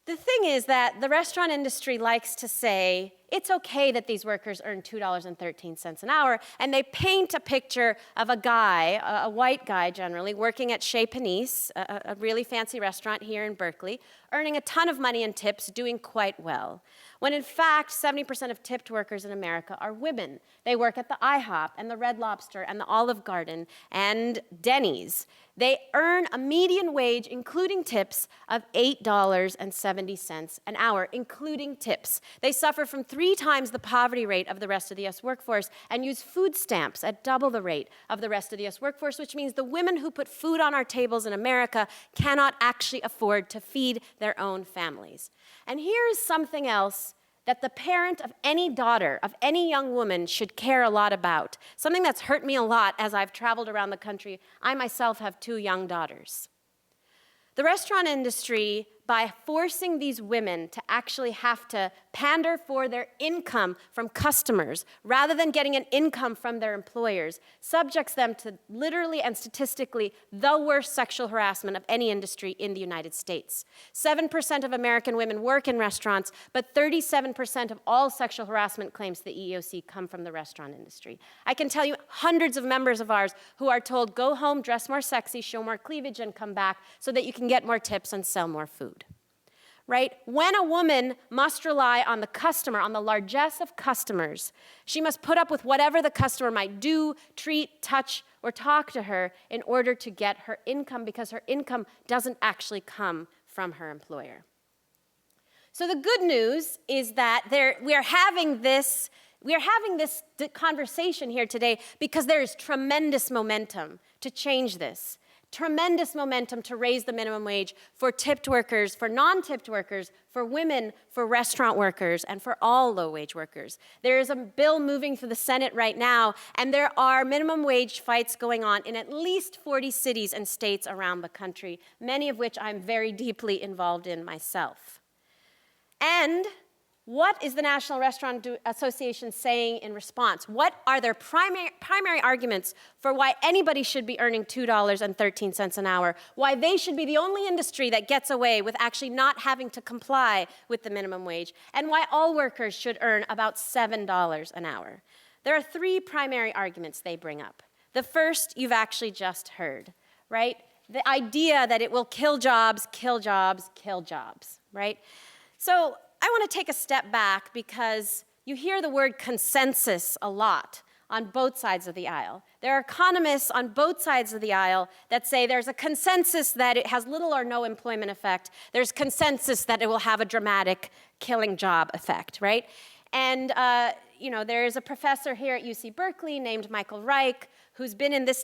The thing is that the restaurant industry likes to say, it's okay that these workers earn $2.13 an hour, and they paint a picture of a guy, a white guy generally, working at Chez Panisse, a really fancy restaurant here in Berkeley, earning a ton of money in tips, doing quite well. When in fact, 70% of tipped workers in America are women. They work at the IHOP and the Red Lobster and the Olive Garden and Denny's. They earn a median wage, including tips, of $8.70 an hour, including tips. They suffer from 3 times the poverty rate of the rest of the U.S. workforce and use food stamps at double the rate of the rest of the U.S. workforce, which means the women who put food on our tables in America cannot actually afford to feed their own families. And here's something else that the parent of any daughter, of any young woman, should care a lot about. Something that's hurt me a lot as I've traveled around the country. I myself have 2 young daughters. The restaurant industry, by forcing these women to actually have to pander for their income from customers rather than getting an income from their employers, subjects them to literally and statistically the worst sexual harassment of any industry in the United States. 7% of American women work in restaurants, but 37% of all sexual harassment claims to the EEOC come from the restaurant industry. I can tell you hundreds of members of ours who are told, go home, dress more sexy, show more cleavage, and come back so that you can get more tips and sell more food. Right? When a woman must rely on the customer, on the largesse of customers, she must put up with whatever the customer might do, treat, touch, or talk to her in order to get her income, because her income doesn't actually come from her employer. So the good news is that we are having this conversation here today because there is tremendous momentum to change this. Tremendous momentum to raise the minimum wage for tipped workers, for non-tipped workers, for women, for restaurant workers, and for all low-wage workers. There is a bill moving through the Senate right now, and there are minimum wage fights going on in at least 40 cities and states around the country, many of which I'm very deeply involved in myself. And what is the National Restaurant Association saying in response? What are their primary arguments for why anybody should be earning $2.13 an hour, why they should be the only industry that gets away with actually not having to comply with the minimum wage, and why all workers should earn about $7 an hour? There are 3 primary arguments they bring up. The first you've actually just heard, right? The idea that it will kill jobs, kill jobs, kill jobs, right? So I want to take a step back because you hear the word consensus a lot on both sides of the aisle. There are economists on both sides of the aisle that say there's a consensus that it has little or no employment effect. There's consensus that it will have a dramatic killing job effect, right? And there is a professor here at UC Berkeley named Michael Reich who's been in this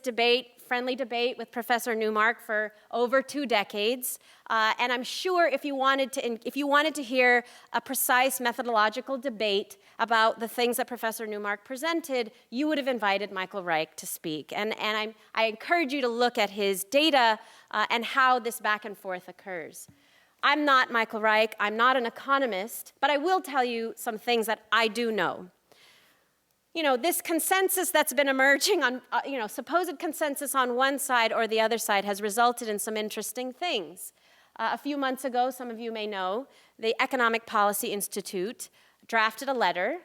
friendly debate with Professor Neumark for over 2 decades. And I'm sure if you wanted to hear a precise methodological debate about the things that Professor Neumark presented, you would have invited Michael Reich to speak. And I encourage you to look at his data and how this back and forth occurs. I'm not Michael Reich, I'm not an economist, but I will tell you some things that I do know. This consensus that's been emerging on, supposed consensus on one side or the other side has resulted in some interesting things. A few months ago, some of you may know, the Economic Policy Institute drafted a letter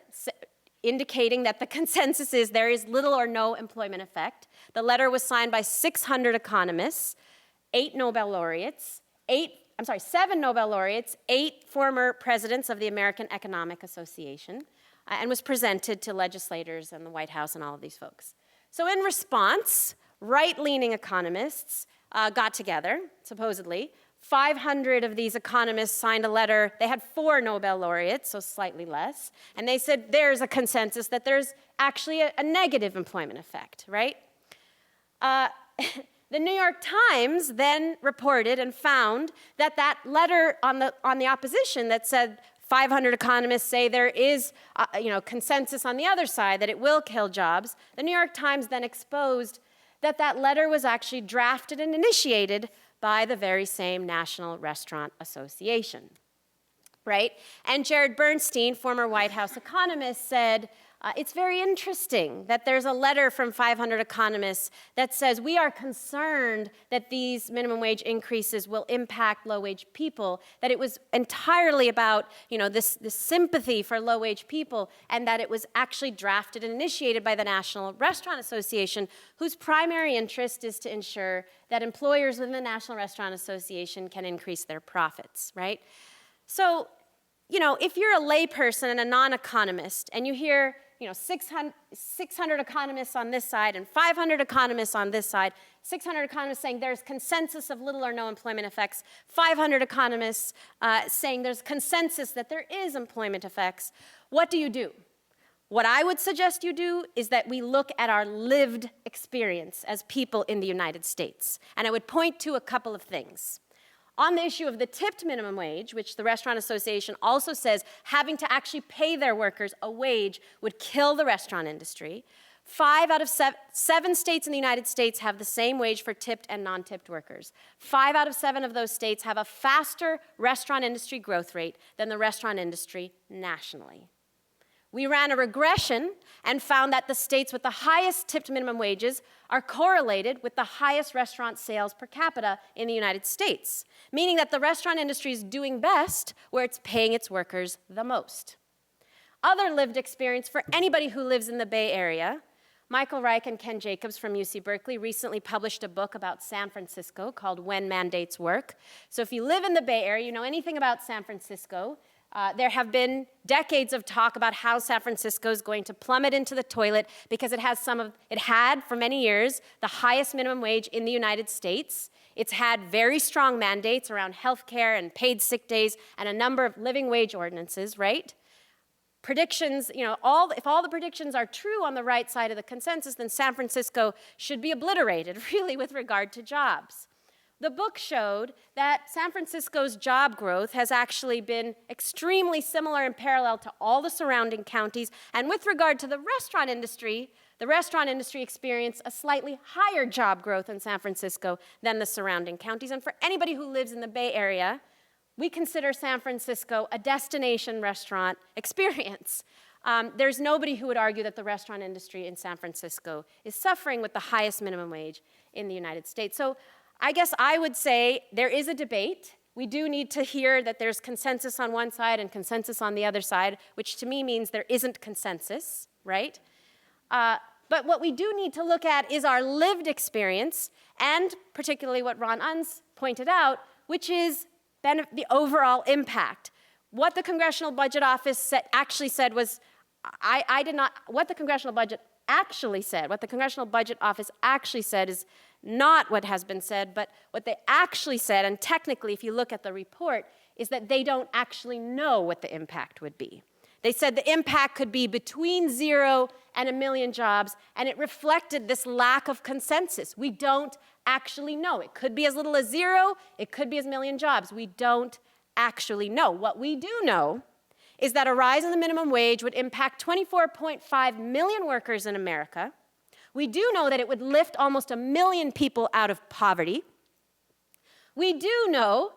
indicating that the consensus is there is little or no employment effect. The letter was signed by 600 economists, 7 Nobel laureates, 8 former presidents of the American Economic Association, and was presented to legislators and the White House and all of these folks. So in response, right-leaning economists got together, supposedly. 500 of these economists signed a letter. They had 4 Nobel laureates, so slightly less. And they said there's a consensus that there's actually a negative employment effect, right? The New York Times then reported and found that that letter on the opposition that said 500 economists say there is consensus on the other side that it will kill jobs, the New York Times then exposed that that letter was actually drafted and initiated by the very same National Restaurant Association, right? And Jared Bernstein, former White House economist, said, it's very interesting that there's a letter from 500 economists that says we are concerned that these minimum wage increases will impact low-wage people, that it was entirely about this sympathy for low-wage people, and that it was actually drafted and initiated by the National Restaurant Association, whose primary interest is to ensure that employers within the National Restaurant Association can increase their profits, right? So, if you're a layperson and a non-economist, and you hear 600 economists on this side and 500 economists on this side, 600 economists saying there's consensus of little or no employment effects, 500 economists saying there's consensus that there is employment effects, what do? What I would suggest you do is that we look at our lived experience as people in the United States. And I would point to a couple of things. On the issue of the tipped minimum wage, which the Restaurant Association also says having to actually pay their workers a wage would kill the restaurant industry, 5 out of 7 states in the United States have the same wage for tipped and non-tipped workers. 5 out of 7 of those states have a faster restaurant industry growth rate than the restaurant industry nationally. We ran a regression and found that the states with the highest tipped minimum wages are correlated with the highest restaurant sales per capita in the United States, meaning that the restaurant industry is doing best where it's paying its workers the most. Other lived experience for anybody who lives in the Bay Area, Michael Reich and Ken Jacobs from UC Berkeley recently published a book about San Francisco called When Mandates Work. So if you live in the Bay Area, you know anything about San Francisco, there have been decades of talk about how San Francisco is going to plummet into the toilet because it had for many years the highest minimum wage in the United States. It's had very strong mandates around health care and paid sick days and a number of living wage ordinances, right? Predictions, if all the predictions are true on the right side of the consensus, then San Francisco should be obliterated, really, with regard to jobs. The book showed that San Francisco's job growth has actually been extremely similar and parallel to all the surrounding counties. And with regard to the restaurant industry experienced a slightly higher job growth in San Francisco than the surrounding counties. And for anybody who lives in the Bay Area, we consider San Francisco a destination restaurant experience. There's nobody who would argue that the restaurant industry in San Francisco is suffering with the highest minimum wage in the United States. So I guess I would say there is a debate. We do need to hear that there's consensus on one side and consensus on the other side, which to me means there isn't consensus, right? But what we do need to look at is our lived experience, and particularly what Ron Unz pointed out, which is the overall impact. What the Congressional Budget Office actually said was, what the Congressional Budget actually said, what the Congressional Budget Office actually said is not what has been said, but what they actually said, and technically if you look at the report, is that they don't actually know what the impact would be. They said the impact could be between 0 and 1 million jobs, and it reflected this lack of consensus. We don't actually know. It could be as little as 0, it could be as 1 million jobs. We don't actually know. What we do know is that a rise in the minimum wage would impact 24.5 million workers in America. We do know that it would lift almost 1 million people out of poverty. We do know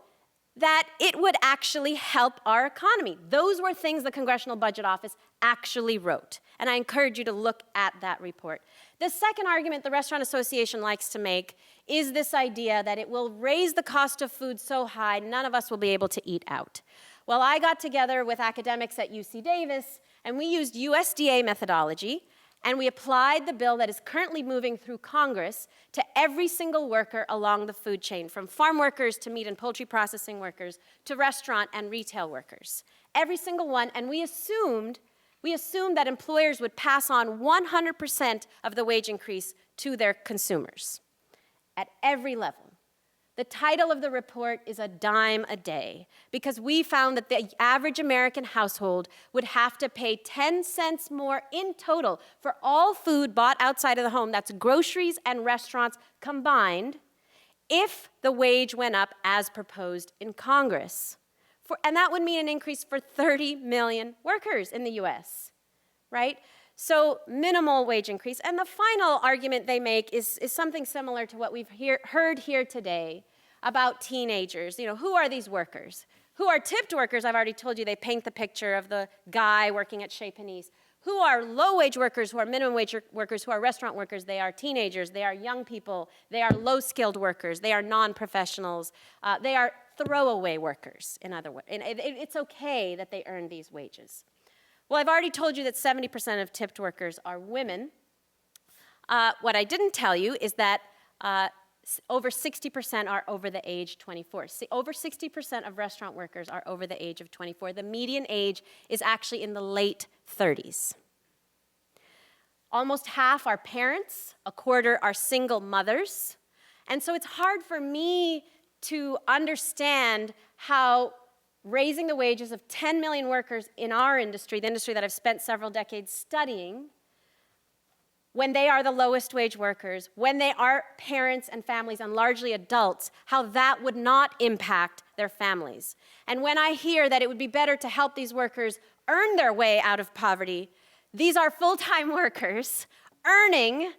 that it would actually help our economy. Those were things the Congressional Budget Office actually wrote, and I encourage you to look at that report. The second argument the Restaurant Association likes to make is this idea that it will raise the cost of food so high none of us will be able to eat out. Well, I got together with academics at UC Davis, and we used USDA methodology, and we applied the bill that is currently moving through Congress to every single worker along the food chain, from farm workers to meat and poultry processing workers to restaurant and retail workers. Every single one, and we assumed that employers would pass on 100% of the wage increase to their consumers at every level. The title of the report is A Dime a Day, because we found that the average American household would have to pay 10 cents more in total for all food bought outside of the home, that's groceries and restaurants combined, if the wage went up as proposed in Congress. And that would mean an increase for 30 million workers in the US, right? So minimal wage increase. And the final argument they make is something similar to what we've heard here today about teenagers. You know, who are these workers? Who are tipped workers? I've already told you they paint the picture of the guy working at Chez Panisse. Who are low-wage workers, who are minimum wage workers, who are restaurant workers? They are teenagers, they are young people, they are low-skilled workers, they are non-professionals, they are throwaway workers, in other words. And it's okay that they earn these wages. Well, I've already told you that 70% of tipped workers are women. What I didn't tell you is that over 60% are over the age 24. Over 60% of restaurant workers are over the age of 24. The median age is actually in the late 30s. Almost half are parents, a quarter are single mothers. And so it's hard for me to understand how raising the wages of 10 million workers in our industry, the industry that I've spent several decades studying, when they are the lowest wage workers, when they are parents and families and largely adults, how that would not impact their families. And when I hear that it would be better to help these workers earn their way out of poverty, these are full-time workers earning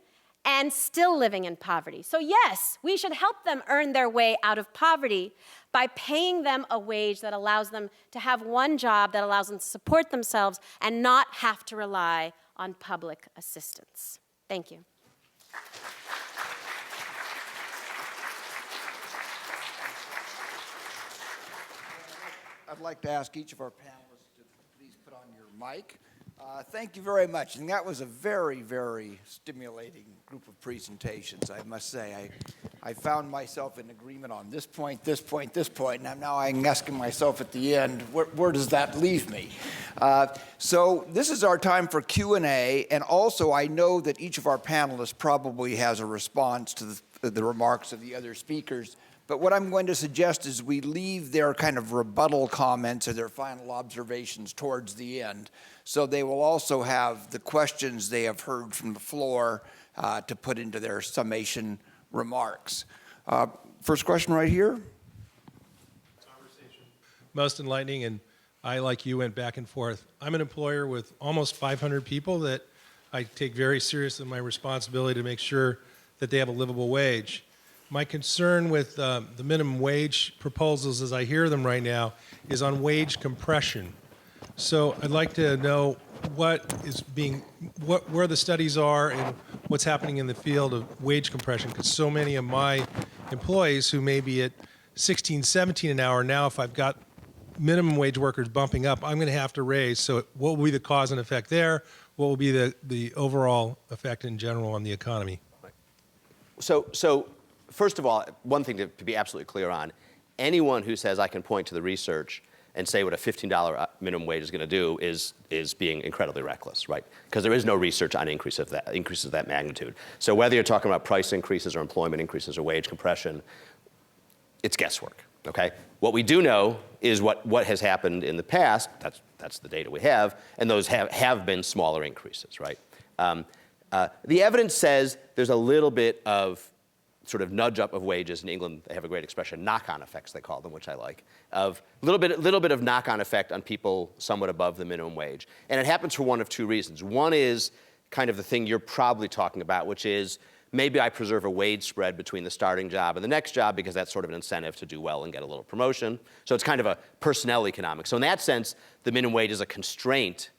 and still living in poverty. So yes, we should help them earn their way out of poverty by paying them a wage that allows them to have one job that allows them to support themselves and not have to rely on public assistance. Thank you. I'd like to ask each of our panelists to please put on your mic. Thank you very much. And that was a very, very stimulating group of presentations, I must say. I found myself in agreement on this point, this point, this point, and now I'm asking myself at the end, where does that leave me? So this is our time for Q&A, and also I know that each of our panelists probably has a response to the remarks of the other speakers. But what I'm going to suggest is we leave their kind of rebuttal comments or their final observations towards the end. So they will also have the questions they have heard from the floor to put into their summation remarks. First question right here. Conversation. Most enlightening, and I, like you, went back and forth. I'm an employer with almost 500 people that I take very seriously my responsibility to make sure that they have a livable wage. My concern with the minimum wage proposals as I hear them right now is on wage compression. So I'd like to know where the studies are and what's happening in the field of wage compression, because so many of my employees who may be at 16, 17 an hour now, if I've got minimum wage workers bumping up, I'm going to have to raise. So what will be the cause and effect there? What will be the overall effect in general on the economy? So first of all, one thing to be absolutely clear on, anyone who says I can point to the research and say what a $15 minimum wage is going to do is being incredibly reckless, right? Because there is no research on increases of that magnitude. So whether you're talking about price increases or employment increases or wage compression, it's guesswork, okay? What we do know is what has happened in the past, that's the data we have, and those have been smaller increases, right? The evidence says there's a little bit of sort of nudge up of wages. In England, they have a great expression, knock-on effects, they call them, which I like, of little bit of knock-on effect on people somewhat above the minimum wage. And it happens for one of two reasons. One is kind of the thing you're probably talking about, which is maybe I preserve a wage spread between the starting job and the next job because that's sort of an incentive to do well and get a little promotion. So it's kind of a personnel economics. So in that sense, the minimum wage is a constraint.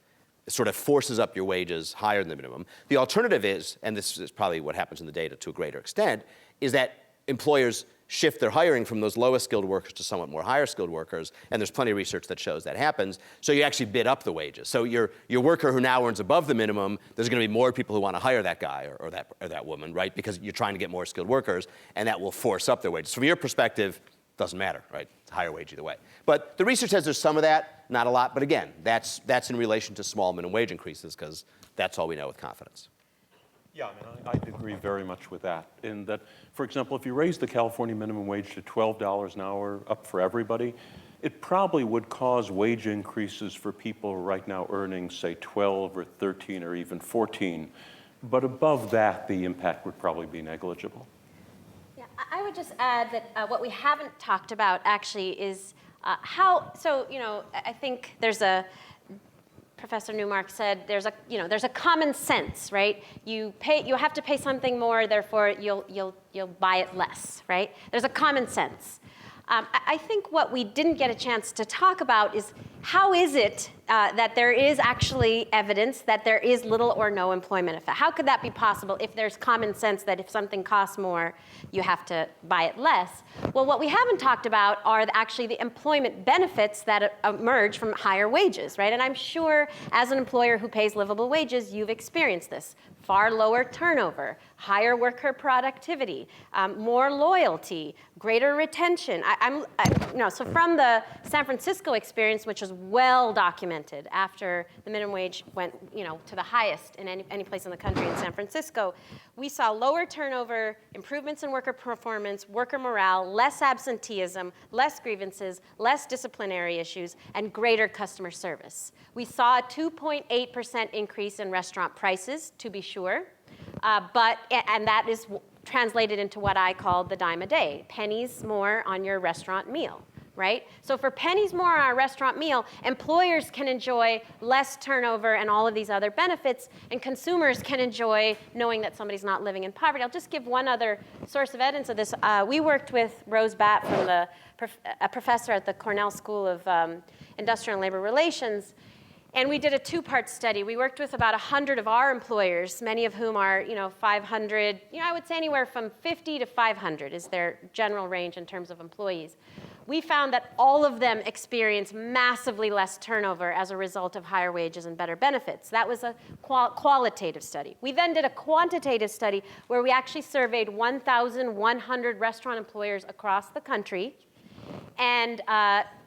It sort of forces up your wages higher than the minimum. The alternative is, and this is probably what happens in the data to a greater extent, is that employers shift their hiring from those lowest skilled workers to somewhat more higher skilled workers, and there's plenty of research that shows that happens. So you actually bid up the wages. So your worker who now earns above the minimum, there's going to be more people who want to hire that guy or that woman, right? Because you're trying to get more skilled workers, and that will force up their wages. From your perspective, doesn't matter, right? It's a higher wage either way. But the research says there's some of that, not a lot. But again, that's in relation to small minimum wage increases because that's all we know with confidence. Yeah, I mean, I'd agree very much with that. In that, for example, if you raise the California minimum wage to $12 an hour up for everybody, it probably would cause wage increases for people right now earning, say, 12 or 13 or even 14. But above that, the impact would probably be negligible. Yeah, I would just add that what we haven't talked about actually is I think there's a, Professor Neumark said there's a common sense, right? You have to pay something more, therefore you'll buy it less, right? There's a common sense. I think what we didn't get a chance to talk about is how is it that there is actually evidence that there is little or no employment effect? How could that be possible if there's common sense that if something costs more, you have to buy it less? Well, what we haven't talked about are actually the employment benefits that emerge from higher wages, right? And I'm sure as an employer who pays livable wages, you've experienced this. Far lower turnover, higher worker productivity, more loyalty, greater retention. So from the San Francisco experience, which was well documented after the minimum wage went, to the highest in any place in the country in San Francisco, we saw lower turnover, improvements in worker performance, worker morale, less absenteeism, less grievances, less disciplinary issues, and greater customer service. We saw a 2.8% increase in restaurant prices, to be sure, and that is translated into what I call the dime a day, pennies more on your restaurant meal, right? So for pennies more on our restaurant meal, employers can enjoy less turnover and all of these other benefits, and consumers can enjoy knowing that somebody's not living in poverty. I'll just give one other source of evidence of this. We worked with Rose Batt, a professor at the Cornell School of Industrial and Labor Relations, and we did a two-part study. We worked with about 100 of our employers, many of whom are, 500, I would say anywhere from 50 to 500 is their general range in terms of employees. We found that all of them experienced massively less turnover as a result of higher wages and better benefits. That was a qualitative study. We then did a quantitative study where we actually surveyed 1,100 restaurant employers across the country and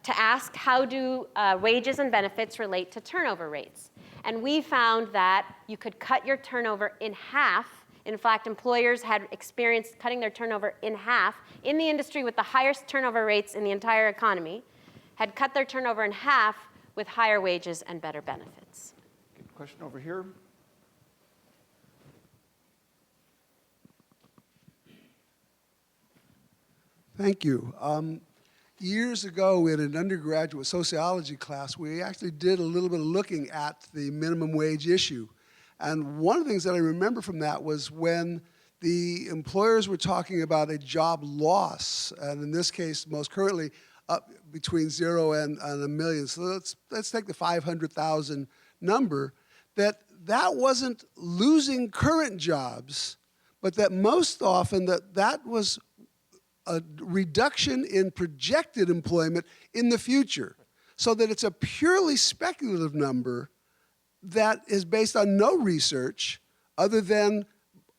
to ask how do wages and benefits relate to turnover rates. And we found that you could cut your turnover in half. In fact, employers had experienced cutting their turnover in half in the industry with the highest turnover rates in the entire economy, had cut their turnover in half with higher wages and better benefits. Question over here. Thank you. Years ago in an undergraduate sociology class, we actually did a little bit of looking at the minimum wage issue. And one of the things that I remember from that was when the employers were talking about a job loss, and in this case, most currently, up between 0 and 1 million. So let's take the 500,000 number, that wasn't losing current jobs, but that most often that was a reduction in projected employment in the future, so that it's a purely speculative number that is based on no research other than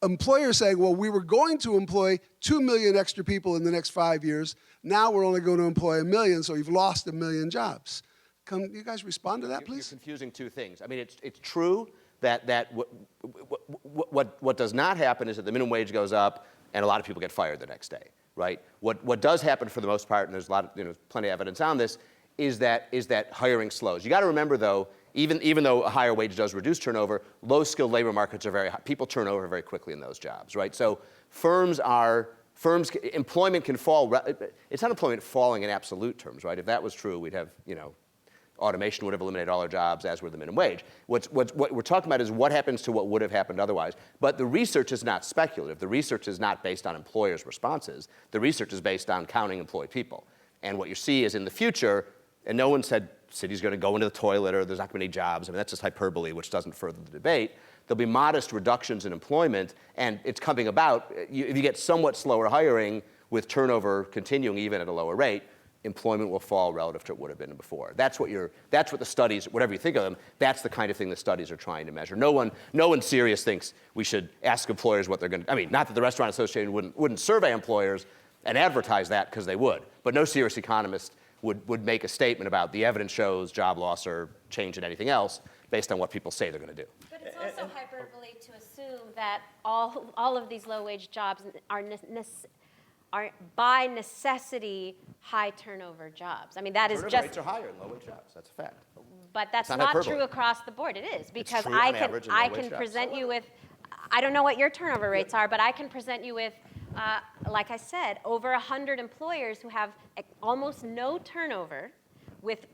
employers saying, well, we were going to employ 2 million extra people in the next 5 years. Now we're only going to employ 1 million, so you've lost 1 million jobs. Can you guys respond to that, please? You're confusing two things. I mean, it's true that what does not happen is that the minimum wage goes up and a lot of people get fired the next day, right? What does happen for the most part, and there's a lot of, plenty of evidence on this, is that hiring slows. You got to remember though, even though a higher wage does reduce turnover, low-skilled labor markets are very high. People turn over very quickly in those jobs, right? So employment can fall. It's not employment falling in absolute terms, right? If that was true, we'd have, automation would have eliminated all our jobs, as would the minimum wage. What we're talking about is what happens to what would have happened otherwise. But the research is not speculative. The research is not based on employers' responses. The research is based on counting employed people. And what you see is in the future, and no one said cities are going to go into the toilet or there's not going to be any jobs. I mean, that's just hyperbole, which doesn't further the debate. There'll be modest reductions in employment, and it's coming about. If you get somewhat slower hiring with turnover continuing even at a lower rate, employment will fall relative to what would have been before. That's what the studies, whatever you think of them, that's the kind of thing the studies are trying to measure. No one serious thinks we should ask employers what they're going to, I mean, not that the Restaurant Association wouldn't survey employers and advertise that, because they would, but no serious economist would make a statement about the evidence shows job loss or change in anything else based on what people say they're going to do. But it's also hyperbole to assume that all of these low-wage jobs are by necessity high turnover jobs. I mean, that is Turnover just. rates are higher in low-wage jobs. That's a fact. But that's not not hyperbole. true across the board. It is, because true on average in I low-wage can jobs. present you with, I don't know what your turnover rates are, but I can present you with, like I said, over 100 employers who have almost no turnover with,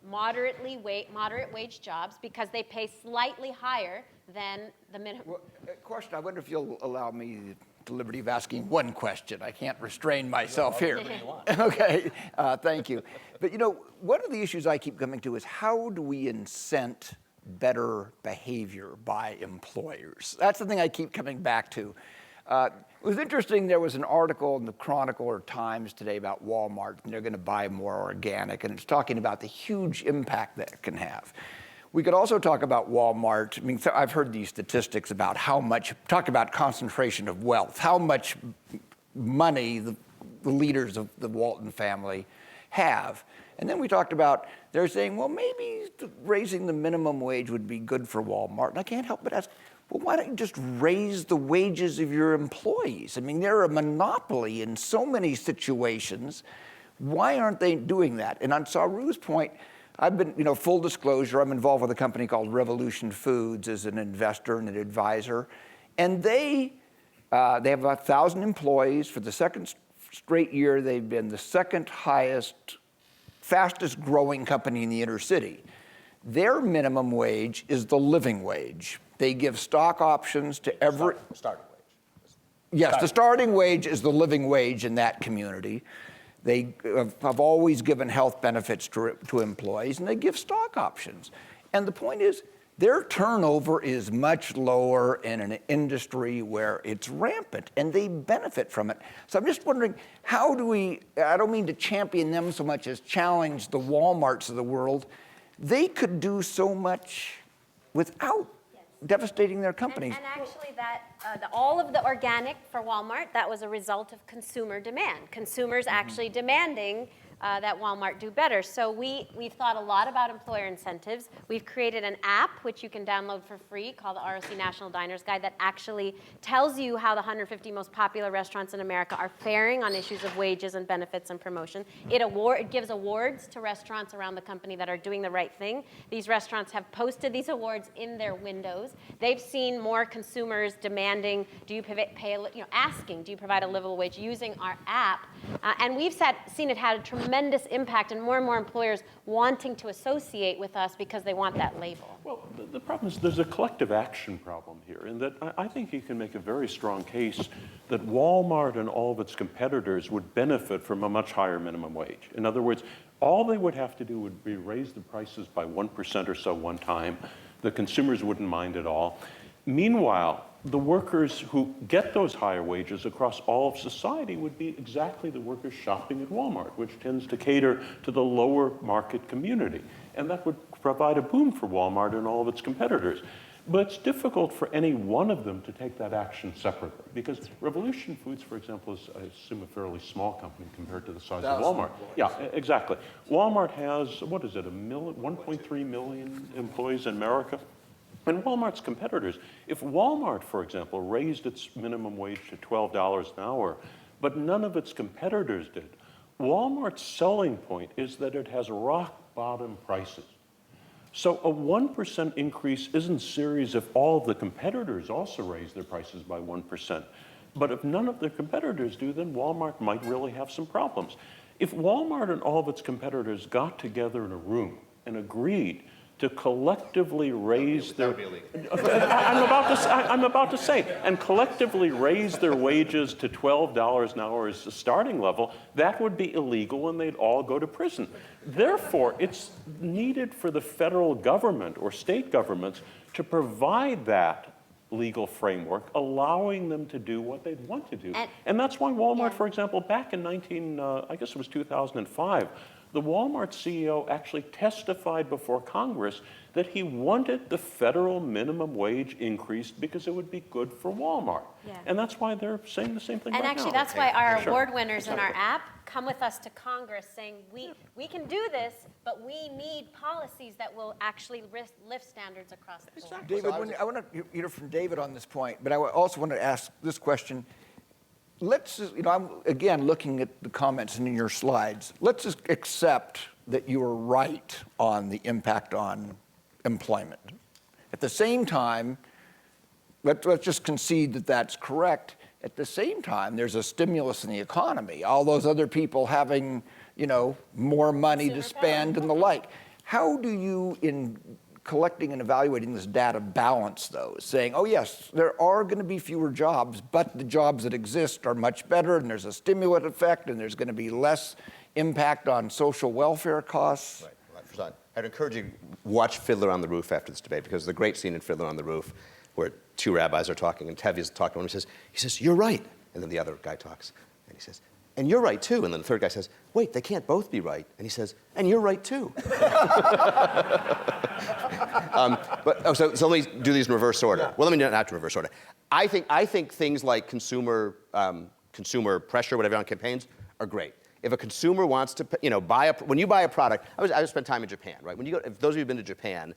moderate wage jobs, because they pay slightly higher than the minimum. Well, question, I wonder if you'll allow me the liberty of asking one question. I can't restrain myself here. Okay, thank you. But one of the issues I keep coming to is, how do we incent better behavior by employers? That's the thing I keep coming back to. It was interesting, there was an article in the Chronicle or Times today about Walmart, and they're going to buy more organic, and it's talking about the huge impact that it can have. We could also talk about Walmart. I mean, I've heard these statistics about talk about concentration of wealth, how much money the leaders of the Walton family have. And then we talked about, they're saying, well, maybe raising the minimum wage would be good for Walmart. And I can't help but ask, well, why don't you just raise the wages of your employees? I mean, they're a monopoly in so many situations. Why aren't they doing that? And on Saru's point, I've been, full disclosure, I'm involved with a company called Revolution Foods as an investor and an advisor. And they have 1,000 employees. For the second straight year, they've been the second highest, fastest growing company in the inner city. Their minimum wage is the living wage. They give stock options to every... Starting wage. Yes, the starting wage is the living wage in that community. They have always given health benefits to employees, and they give stock options. And the point is, their turnover is much lower in an industry where it's rampant, and they benefit from it. So I'm just wondering, how do we, I don't mean to champion them so much as challenge the Walmarts of the world. They could do so much without devastating their companies. And actually, all of the organic for Walmart, that was a result of consumer demand. Consumers actually demanding that Walmart do better. So we've thought a lot about employer incentives. We've created an app, which you can download for free, called the ROC National Diners Guide, that actually tells you how the 150 most popular restaurants in America are faring on issues of wages and benefits and promotion. It gives awards to restaurants around the company that are doing the right thing. These restaurants have posted these awards in their windows. They've seen more consumers demanding, asking, do you provide a livable wage, using our app. And we've seen it had a tremendous impact, and more employers wanting to associate with us because they want that label. Well, the problem is there's a collective action problem here, in that I think you can make a very strong case that Walmart and all of its competitors would benefit from a much higher minimum wage. In other words, all they would have to do would be raise the prices by 1% or so one time. The consumers wouldn't mind at all. Meanwhile, the workers who get those higher wages across all of society would be exactly the workers shopping at Walmart, which tends to cater to the lower market community. And that would provide a boom for Walmart and all of its competitors. But it's difficult for any one of them to take that action separately, because Revolution Foods, for example, is, I assume, a fairly small company compared to the size of Walmart. Yeah, exactly. Walmart has, what is it, 1.3 million employees in America? And Walmart's competitors, if Walmart, for example, raised its minimum wage to $12 an hour, but none of its competitors did, Walmart's selling point is that it has rock bottom prices. So a 1% increase isn't serious if all of the competitors also raise their prices by 1%. But if none of the competitors do, then Walmart might really have some problems. If Walmart and all of its competitors got together in a room and agreed to collectively raise their... I'm about to say, and collectively raise their wages to $12 an hour as a starting level, that would be illegal and they'd all go to prison. Therefore, it's needed for the federal government or state governments to provide that legal framework, allowing them to do what they'd want to do. And that's why Walmart, for example, back in I guess it was 2005, the Walmart CEO actually testified before Congress that he wanted the federal minimum wage increased because it would be good for Walmart. Yeah. And that's why they're saying the same thing And right actually, now. that's why our Sure. award winners in our app come with us to Congress saying, we can do this, but we need policies that will actually lift standards across the board. David, I want to hear from David on this point, but I also want to ask this question. Let's, I'm again looking at the comments in your slides. Let's just accept that you are right on the impact on employment. At the same time, let's just concede that that's correct. At the same time, there's a stimulus in the economy. All those other people having, more money to spend and the like. How do you, in collecting and evaluating this data, balance those, saying, oh yes, there are going to be fewer jobs, but the jobs that exist are much better, and there's a stimulant effect, and there's going to be less impact on social welfare costs? Right. I'd encourage you to watch Fiddler on the Roof after this debate, because the great scene in Fiddler on the Roof where two rabbis are talking, and Tevye's talking to him, he says, you're right. And then the other guy talks, and he says, and you're right too. And then the third guy says, wait, they can't both be right. And he says, and you're right too. So let me do these in reverse order. Yeah. Well, let me not in reverse order. I think things like consumer pressure, whatever, on campaigns are great. If a consumer wants to, when you buy a product, I spent time in Japan, right? When you go, if those of you who've been to Japan,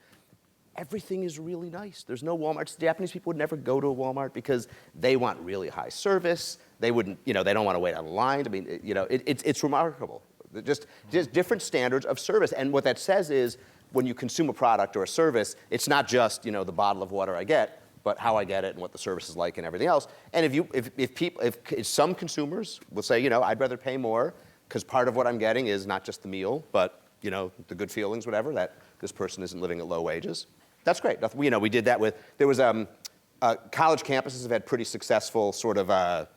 everything is really nice. There's no Walmarts. Japanese people would never go to a Walmart because they want really high service. They wouldn't, they don't want to wait on a line. I mean, it's remarkable. Just different standards of service. And what that says is, when you consume a product or a service, it's not just, the bottle of water I get, but how I get it and what the service is like and everything else. And if some consumers will say, I'd rather pay more because part of what I'm getting is not just the meal, but, the good feelings, whatever, that this person isn't living at low wages. That's great. We did that with, there was, college campuses have had pretty successful sort of, about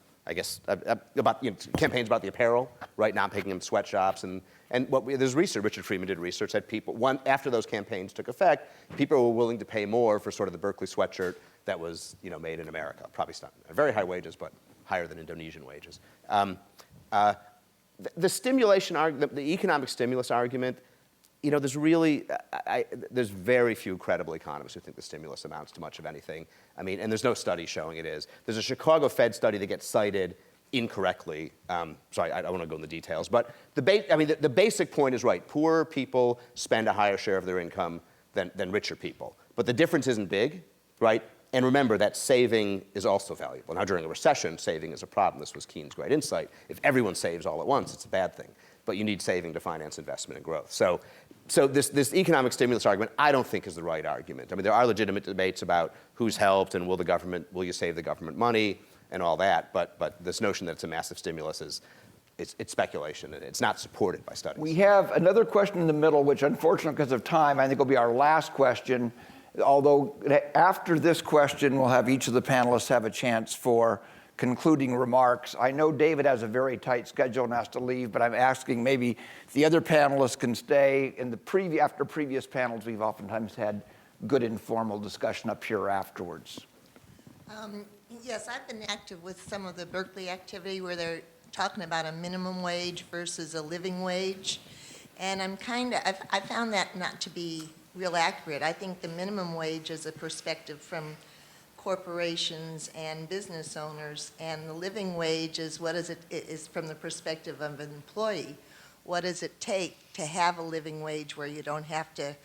campaigns about the apparel. Right now, I'm picking them sweatshops and there's research. Richard Freeman did research that after those campaigns took effect, people were willing to pay more for sort of the Berkeley sweatshirt that was made in America. Probably not very high wages, but higher than Indonesian wages. The stimulation argument, the economic stimulus argument, there's really, there's very few credible economists who think the stimulus amounts to much of anything. I mean, and there's no study showing it is. There's a Chicago Fed study that gets cited incorrectly. Sorry, I don't want to go into the details, but the basic point is right. Poorer people spend a higher share of their income than richer people. But the difference isn't big, right? And remember that saving is also valuable. Now, during a recession, saving is a problem. This was Keynes' great insight. If everyone saves all at once, it's a bad thing. But you need saving to finance investment and growth. So this economic stimulus argument, I don't think is the right argument. I mean, there are legitimate debates about who's helped and will you save the government money and all that. But this notion that it's a massive stimulus it's speculation, and it's not supported by studies. We have another question in the middle, which unfortunately because of time, I think will be our last question. Although after this question, we'll have each of the panelists have a chance for concluding remarks. I know David has a very tight schedule and has to leave, but I'm asking maybe the other panelists can stay. After previous panels, we've oftentimes had good informal discussion up here afterwards. Yes, I've been active with some of the Berkeley activity where they're talking about a minimum wage versus a living wage. And I found that not to be real accurate. I think the minimum wage is a perspective from corporations and business owners, and the living wage is is from the perspective of an employee. What does it take to have a living wage where you don't have to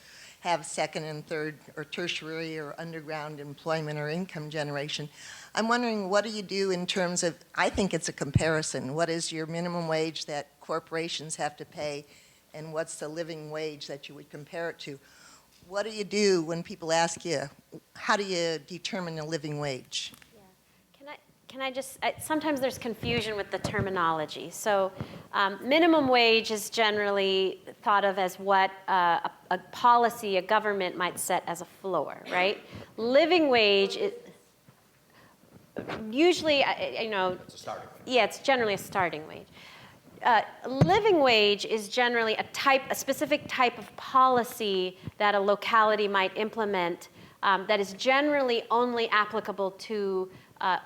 have second and third or tertiary or underground employment or income generation? I'm wondering, what do you do in terms of, I think it's a comparison. What is your minimum wage that corporations have to pay, and what's the living wage that you would compare it to? What do you do when people ask you, how do you determine a living wage? Can I just, sometimes there's confusion with the terminology. So minimum wage is generally thought of as what a policy, a government might set as a floor, right? Living wage is usually, It's a starting point. yeah, it's generally a starting wage. Living wage is generally a specific type of policy that a locality might implement that is generally only applicable to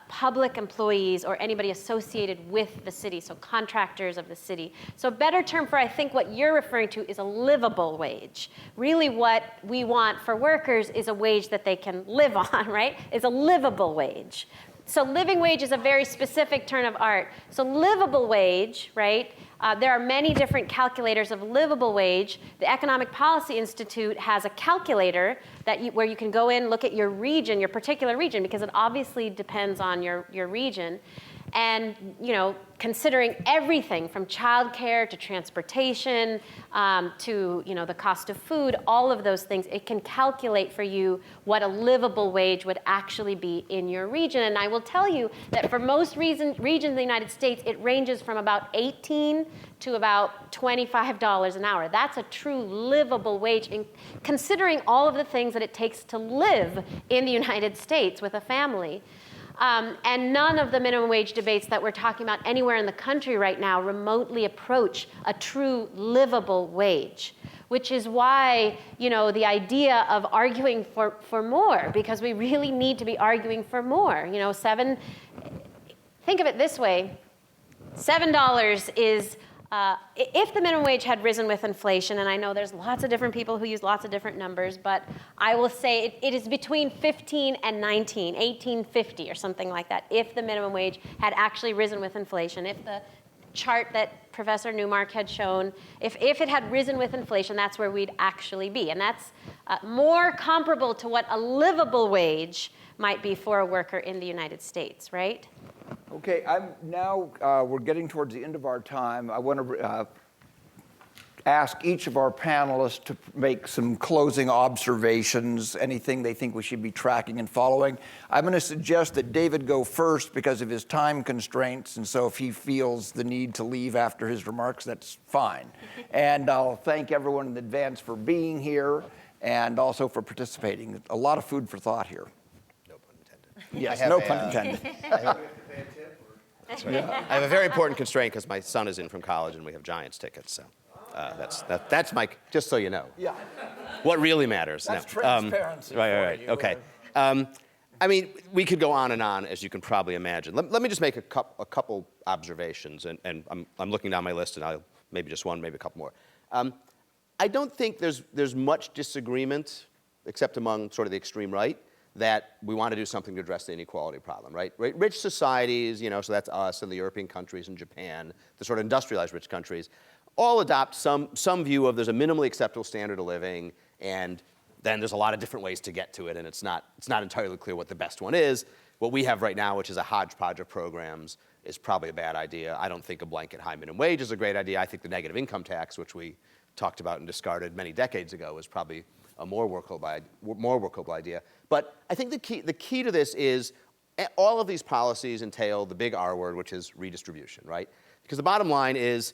public employees or anybody associated with the city, so contractors of the city. So a better term for, I think, what you're referring to is a livable wage. Really what we want for workers is a wage that they can live on, right? It's a livable wage. So living wage is a very specific term of art. So livable wage, right? There are many different calculators of livable wage. The Economic Policy Institute has a calculator where you can go in, look at your region, your particular region, because it obviously depends on your region. And, considering everything from childcare to transportation to, the cost of food, all of those things, it can calculate for you what a livable wage would actually be in your region. And I will tell you that for most regions in the United States, it ranges from about $18 to about $25 an hour. That's a true livable wage, considering all of the things that it takes to live in the United States with a family. And none of the minimum wage debates that we're talking about anywhere in the country right now remotely approach a true livable wage, which is why, the idea of arguing for more, because we really need to be arguing for more. Think of it this way, $7 is, if the minimum wage had risen with inflation, and I know there's lots of different people who use lots of different numbers, but I will say it is between 15 and 19, 1850 or something like that, if the minimum wage had actually risen with inflation. If the chart that Professor Neumark had shown, if it had risen with inflation, that's where we'd actually be. And that's more comparable to what a livable wage might be for a worker in the United States, right? Okay, we're getting towards the end of our time. I want to ask each of our panelists to make some closing observations, anything they think we should be tracking and following. I'm going to suggest that David go first because of his time constraints, and so if he feels the need to leave after his remarks, that's fine. And I'll thank everyone in advance for being here and also for participating. A lot of food for thought here. No pun intended. Yes, no pun intended. That's right. I have a very important constraint because my son is in from college and we have Giants tickets. So that's my, just so you know. Yeah. What really matters. That's transparency. Right. Okay. We could go on and on, as you can probably imagine. Let me just make a couple observations, and I'm looking down my list, and I'll maybe just one, maybe a couple more. I don't think there's much disagreement, except among sort of the extreme right, that we want to do something to address the inequality problem, right? Rich societies, so that's us and the European countries and Japan, the sort of industrialized rich countries, all adopt some view of there's a minimally acceptable standard of living, and then there's a lot of different ways to get to it, and it's not entirely clear what the best one is. What we have right now, which is a hodgepodge of programs, is probably a bad idea. I don't think a blanket high minimum wage is a great idea. I think the negative income tax, which we talked about and discarded many decades ago, is probably a more workable idea. But I think the key to this is all of these policies entail the big R word, which is redistribution, right? Because the bottom line is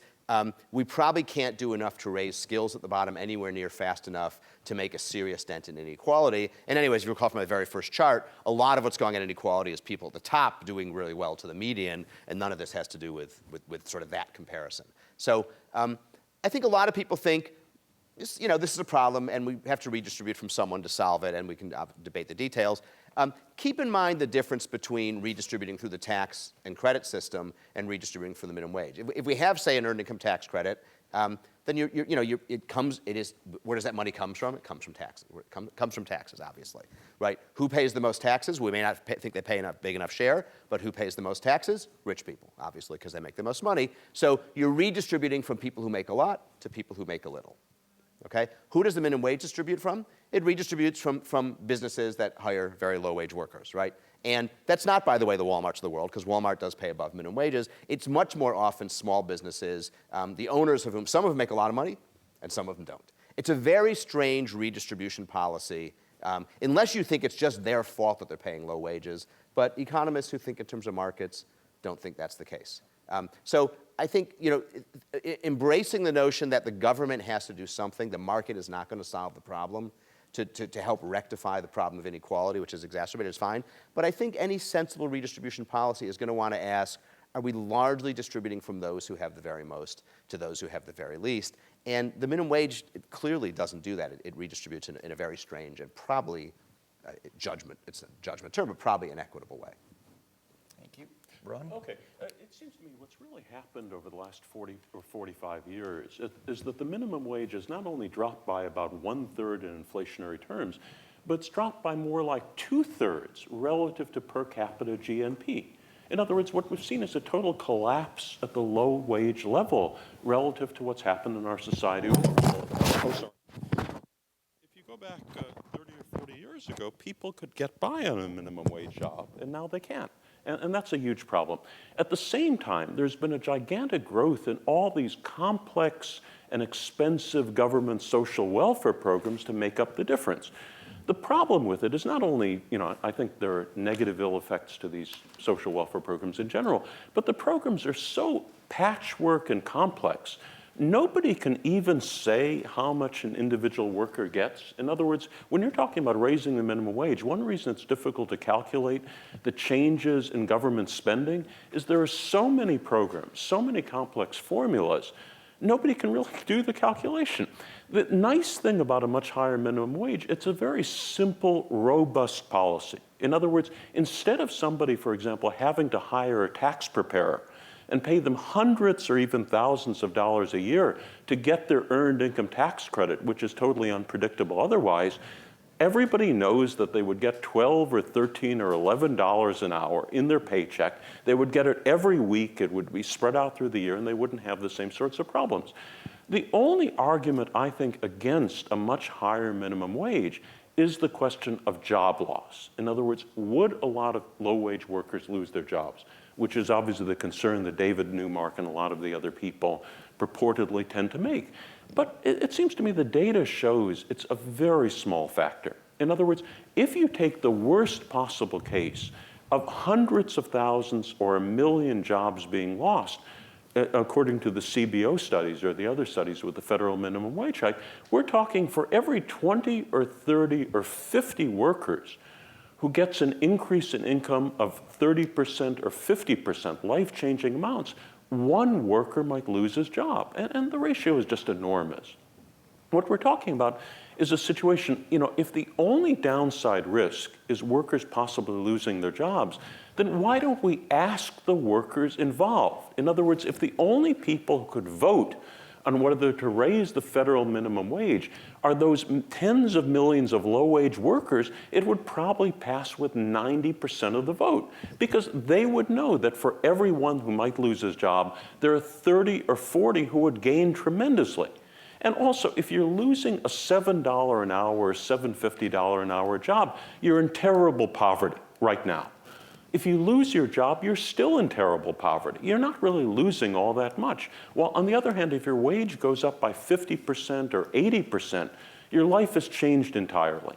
we probably can't do enough to raise skills at the bottom anywhere near fast enough to make a serious dent in inequality. And anyways, if you recall from my very first chart, a lot of what's going on in inequality is people at the top doing really well to the median, and none of this has to do with sort of that comparison. So I think a lot of people think, this is a problem, and we have to redistribute from someone to solve it, and we can debate the details. Keep in mind the difference between redistributing through the tax and credit system and redistributing from the minimum wage. If we have, say, an earned income tax credit, then where does that money come from? It comes from taxes. It comes from taxes, obviously, right? Who pays the most taxes? We may not think they pay a big enough share, but who pays the most taxes? Rich people, obviously, because they make the most money. So you're redistributing from people who make a lot to people who make a little. Okay? Who does the minimum wage distribute from? It redistributes from businesses that hire very low-wage workers, right? And that's not, by the way, the Walmarts of the world, because Walmart does pay above minimum wages. It's much more often small businesses, the owners of whom, some of them make a lot of money, and some of them don't. It's a very strange redistribution policy, unless you think it's just their fault that they're paying low wages. But economists who think in terms of markets don't think that's the case. So I think, embracing the notion that the government has to do something, the market is not going to solve the problem, to help rectify the problem of inequality, which is exacerbated, is fine. But I think any sensible redistribution policy is going to want to ask, are we largely distributing from those who have the very most to those who have the very least? And the minimum wage, it clearly doesn't do that. It redistributes in a very strange and probably it's a judgment term, but probably inequitable way. Thank you. Ron? Okay. It seems to me what's really happened over the last 40 or 45 years is that the minimum wage has not only dropped by about 1/3 in inflationary terms, but it's dropped by more like 2/3 relative to per capita GNP. In other words, what we've seen is a total collapse at the low wage level relative to what's happened in our society. Oh, sorry. If you go back 30 or 40 years ago, people could get by on a minimum wage job, and now they can't. And that's a huge problem. At the same time, there's been a gigantic growth in all these complex and expensive government social welfare programs to make up the difference. The problem with it is not only, I think there are negative ill effects to these social welfare programs in general, but the programs are so patchwork and complex. Nobody can even say how much an individual worker gets. In other words, when you're talking about raising the minimum wage, one reason it's difficult to calculate the changes in government spending is there are so many programs, so many complex formulas, nobody can really do the calculation. The nice thing about a much higher minimum wage, it's a very simple, robust policy. In other words, instead of somebody, for example, having to hire a tax preparer and pay them hundreds or even thousands of dollars a year to get their earned income tax credit, which is totally unpredictable otherwise, everybody knows that they would get $12 or $13 or $11 an hour in their paycheck. They would get it every week. It would be spread out through the year, and they wouldn't have the same sorts of problems. The only argument, I think, against a much higher minimum wage is the question of job loss. In other words, would a lot of low-wage workers lose their jobs? Which is obviously the concern that David Neumark and a lot of the other people purportedly tend to make. But it seems to me the data shows it's a very small factor. In other words, if you take the worst possible case of hundreds of thousands or 1 million jobs being lost, according to the CBO studies or the other studies with the federal minimum wage hike, we're talking for every 20 or 30 or 50 workers who gets an increase in income of 30% or 50%, life-changing amounts, one worker might lose his job. And the ratio is just enormous. What we're talking about is a situation, if the only downside risk is workers possibly losing their jobs, then why don't we ask the workers involved? In other words, if the only people who could vote on whether to raise the federal minimum wage are those tens of millions of low-wage workers, it would probably pass with 90% of the vote, because they would know that for everyone who might lose his job, there are 30 or 40 who would gain tremendously. And also, if you're losing a $7 an hour or $7.50 an hour job, you're in terrible poverty right now. If you lose your job, you're still in terrible poverty. You're not really losing all that much. Well, on the other hand, if your wage goes up by 50% or 80%, your life has changed entirely.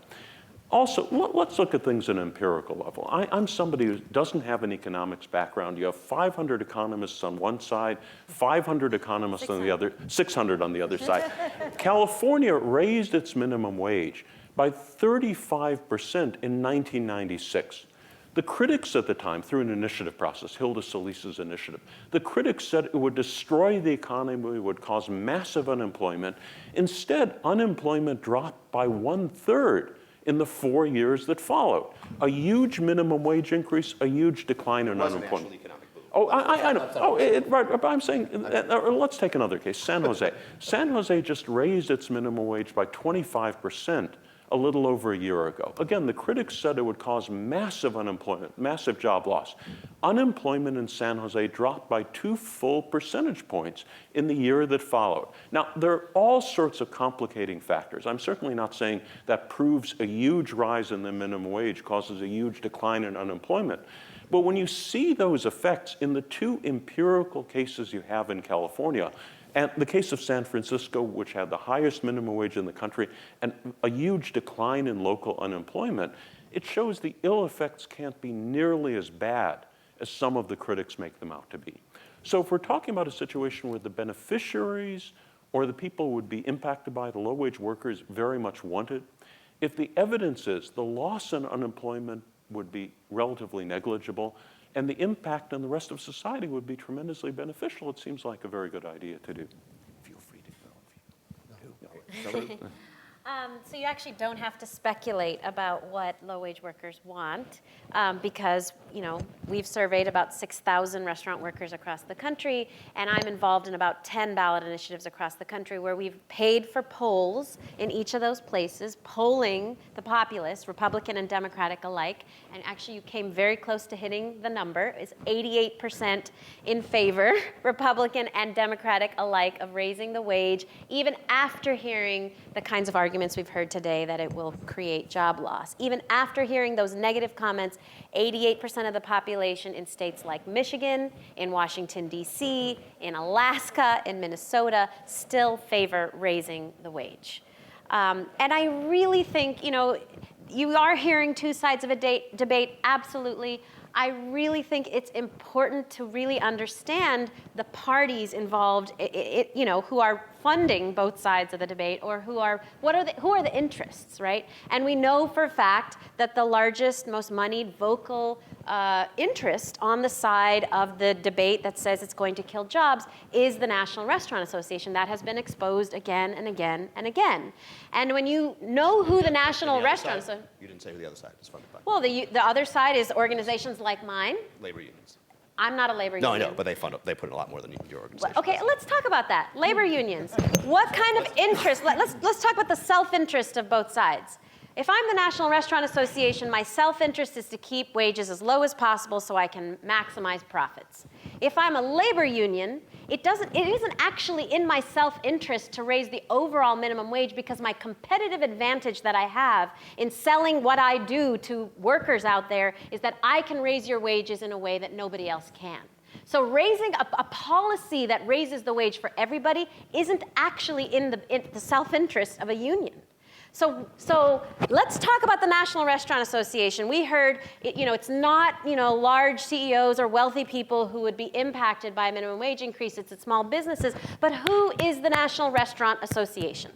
Also, let's look at things at an empirical level. I'm somebody who doesn't have an economics background. You have 500 economists on one side, 500 economists on the other, 600 on the other side. California raised its minimum wage by 35% in 1996. The critics at the time, through an initiative process, Hilda Solis's initiative, the critics said it would destroy the economy, it would cause massive unemployment. Instead, unemployment dropped by 1/3 in the 4 years that followed. A huge minimum wage increase, a huge decline in unemployment. Oh, I know. Oh, right, but I'm saying, let's take another case, San Jose. San Jose just raised its minimum wage by 25% a little over a year ago. Again, the critics said it would cause massive unemployment, massive job loss. Unemployment in San Jose dropped by 2 full percentage points in the year that followed. Now, there are all sorts of complicating factors. I'm certainly not saying that proves a huge rise in the minimum wage causes a huge decline in unemployment. But when you see those effects in the 2 empirical cases you have in California, and the case of San Francisco, which had the highest minimum wage in the country, and a huge decline in local unemployment, it shows the ill effects can't be nearly as bad as some of the critics make them out to be. So if we're talking about a situation where the beneficiaries or the people who would be impacted by the low-wage workers very much want it, if the evidence is the loss in unemployment would be relatively negligible, and the impact on the rest of society would be tremendously beneficial, it seems like a very good idea to do. Feel free to go. So you actually don't have to speculate about what low-wage workers want because, we've surveyed about 6,000 restaurant workers across the country, and I'm involved in about 10 ballot initiatives across the country where we've paid for polls in each of those places, polling the populace, Republican and Democratic alike, and actually you came very close to hitting the number. It's 88% in favor, Republican and Democratic alike, of raising the wage, even after hearing the kinds of arguments we've heard today that it will create job loss. Even after hearing those negative comments, 88% of the population in states like Michigan, in Washington, D.C., in Alaska, in Minnesota, still favor raising the wage. And I really think, you are hearing 2 sides of a debate, absolutely. I really think it's important to really understand the parties involved, who are funding both sides of the debate, or who are the interests, right? And we know for a fact that the largest, most moneyed, vocal interest on the side of the debate that says it's going to kill jobs is the National Restaurant Association. That has been exposed again and again and again. And when you know who the National Restaurant Association... You didn't say who the other side is funded by. Well, the other side is organizations like mine. Labor unions. I'm not a labor union. No, I know, but they put in a lot more than your organization. Okay, let's talk about that. Labor unions. What kind of interest? Let's talk about the self-interest of both sides. If I'm the National Restaurant Association, my self-interest is to keep wages as low as possible so I can maximize profits. If I'm a labor union, it isn't actually in my self-interest to raise the overall minimum wage because my competitive advantage that I have in selling what I do to workers out there is that I can raise your wages in a way that nobody else can. So raising a policy that raises the wage for everybody isn't actually in the self-interest of a union. So let's talk about the National Restaurant Association. We heard, it's not, large CEOs or wealthy people who would be impacted by a minimum wage increase. It's small businesses. But who is the National Restaurant Association?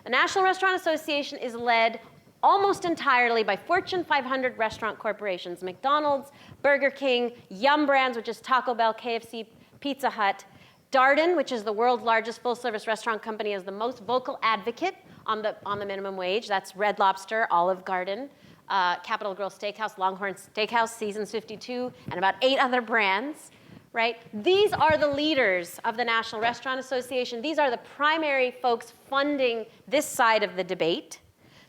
The National Restaurant Association is led almost entirely by Fortune 500 restaurant corporations: McDonald's, Burger King, Yum Brands, which is Taco Bell, KFC, Pizza Hut. Darden, which is the world's largest full-service restaurant company, is the most vocal advocate on the minimum wage. That's Red Lobster, Olive Garden, Capitol Grill Steakhouse, Longhorn Steakhouse, Seasons 52, and about 8 other brands, right? These are the leaders of the National Restaurant Association. These are the primary folks funding this side of the debate.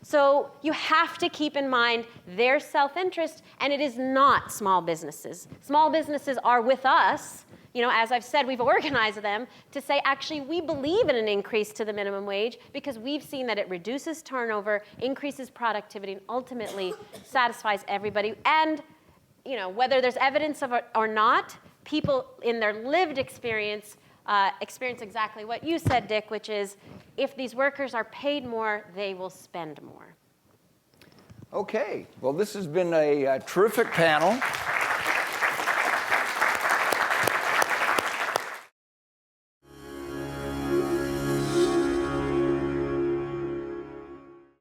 So you have to keep in mind their self-interest, and it is not small businesses. Small businesses are with us. As I've said, we've organized them to say, actually, we believe in an increase to the minimum wage because we've seen that it reduces turnover, increases productivity, and ultimately satisfies everybody. And, whether there's evidence of it or not, people in their lived experience experience exactly what you said, Dick, which is if these workers are paid more, they will spend more. Okay. Well, this has been a terrific panel.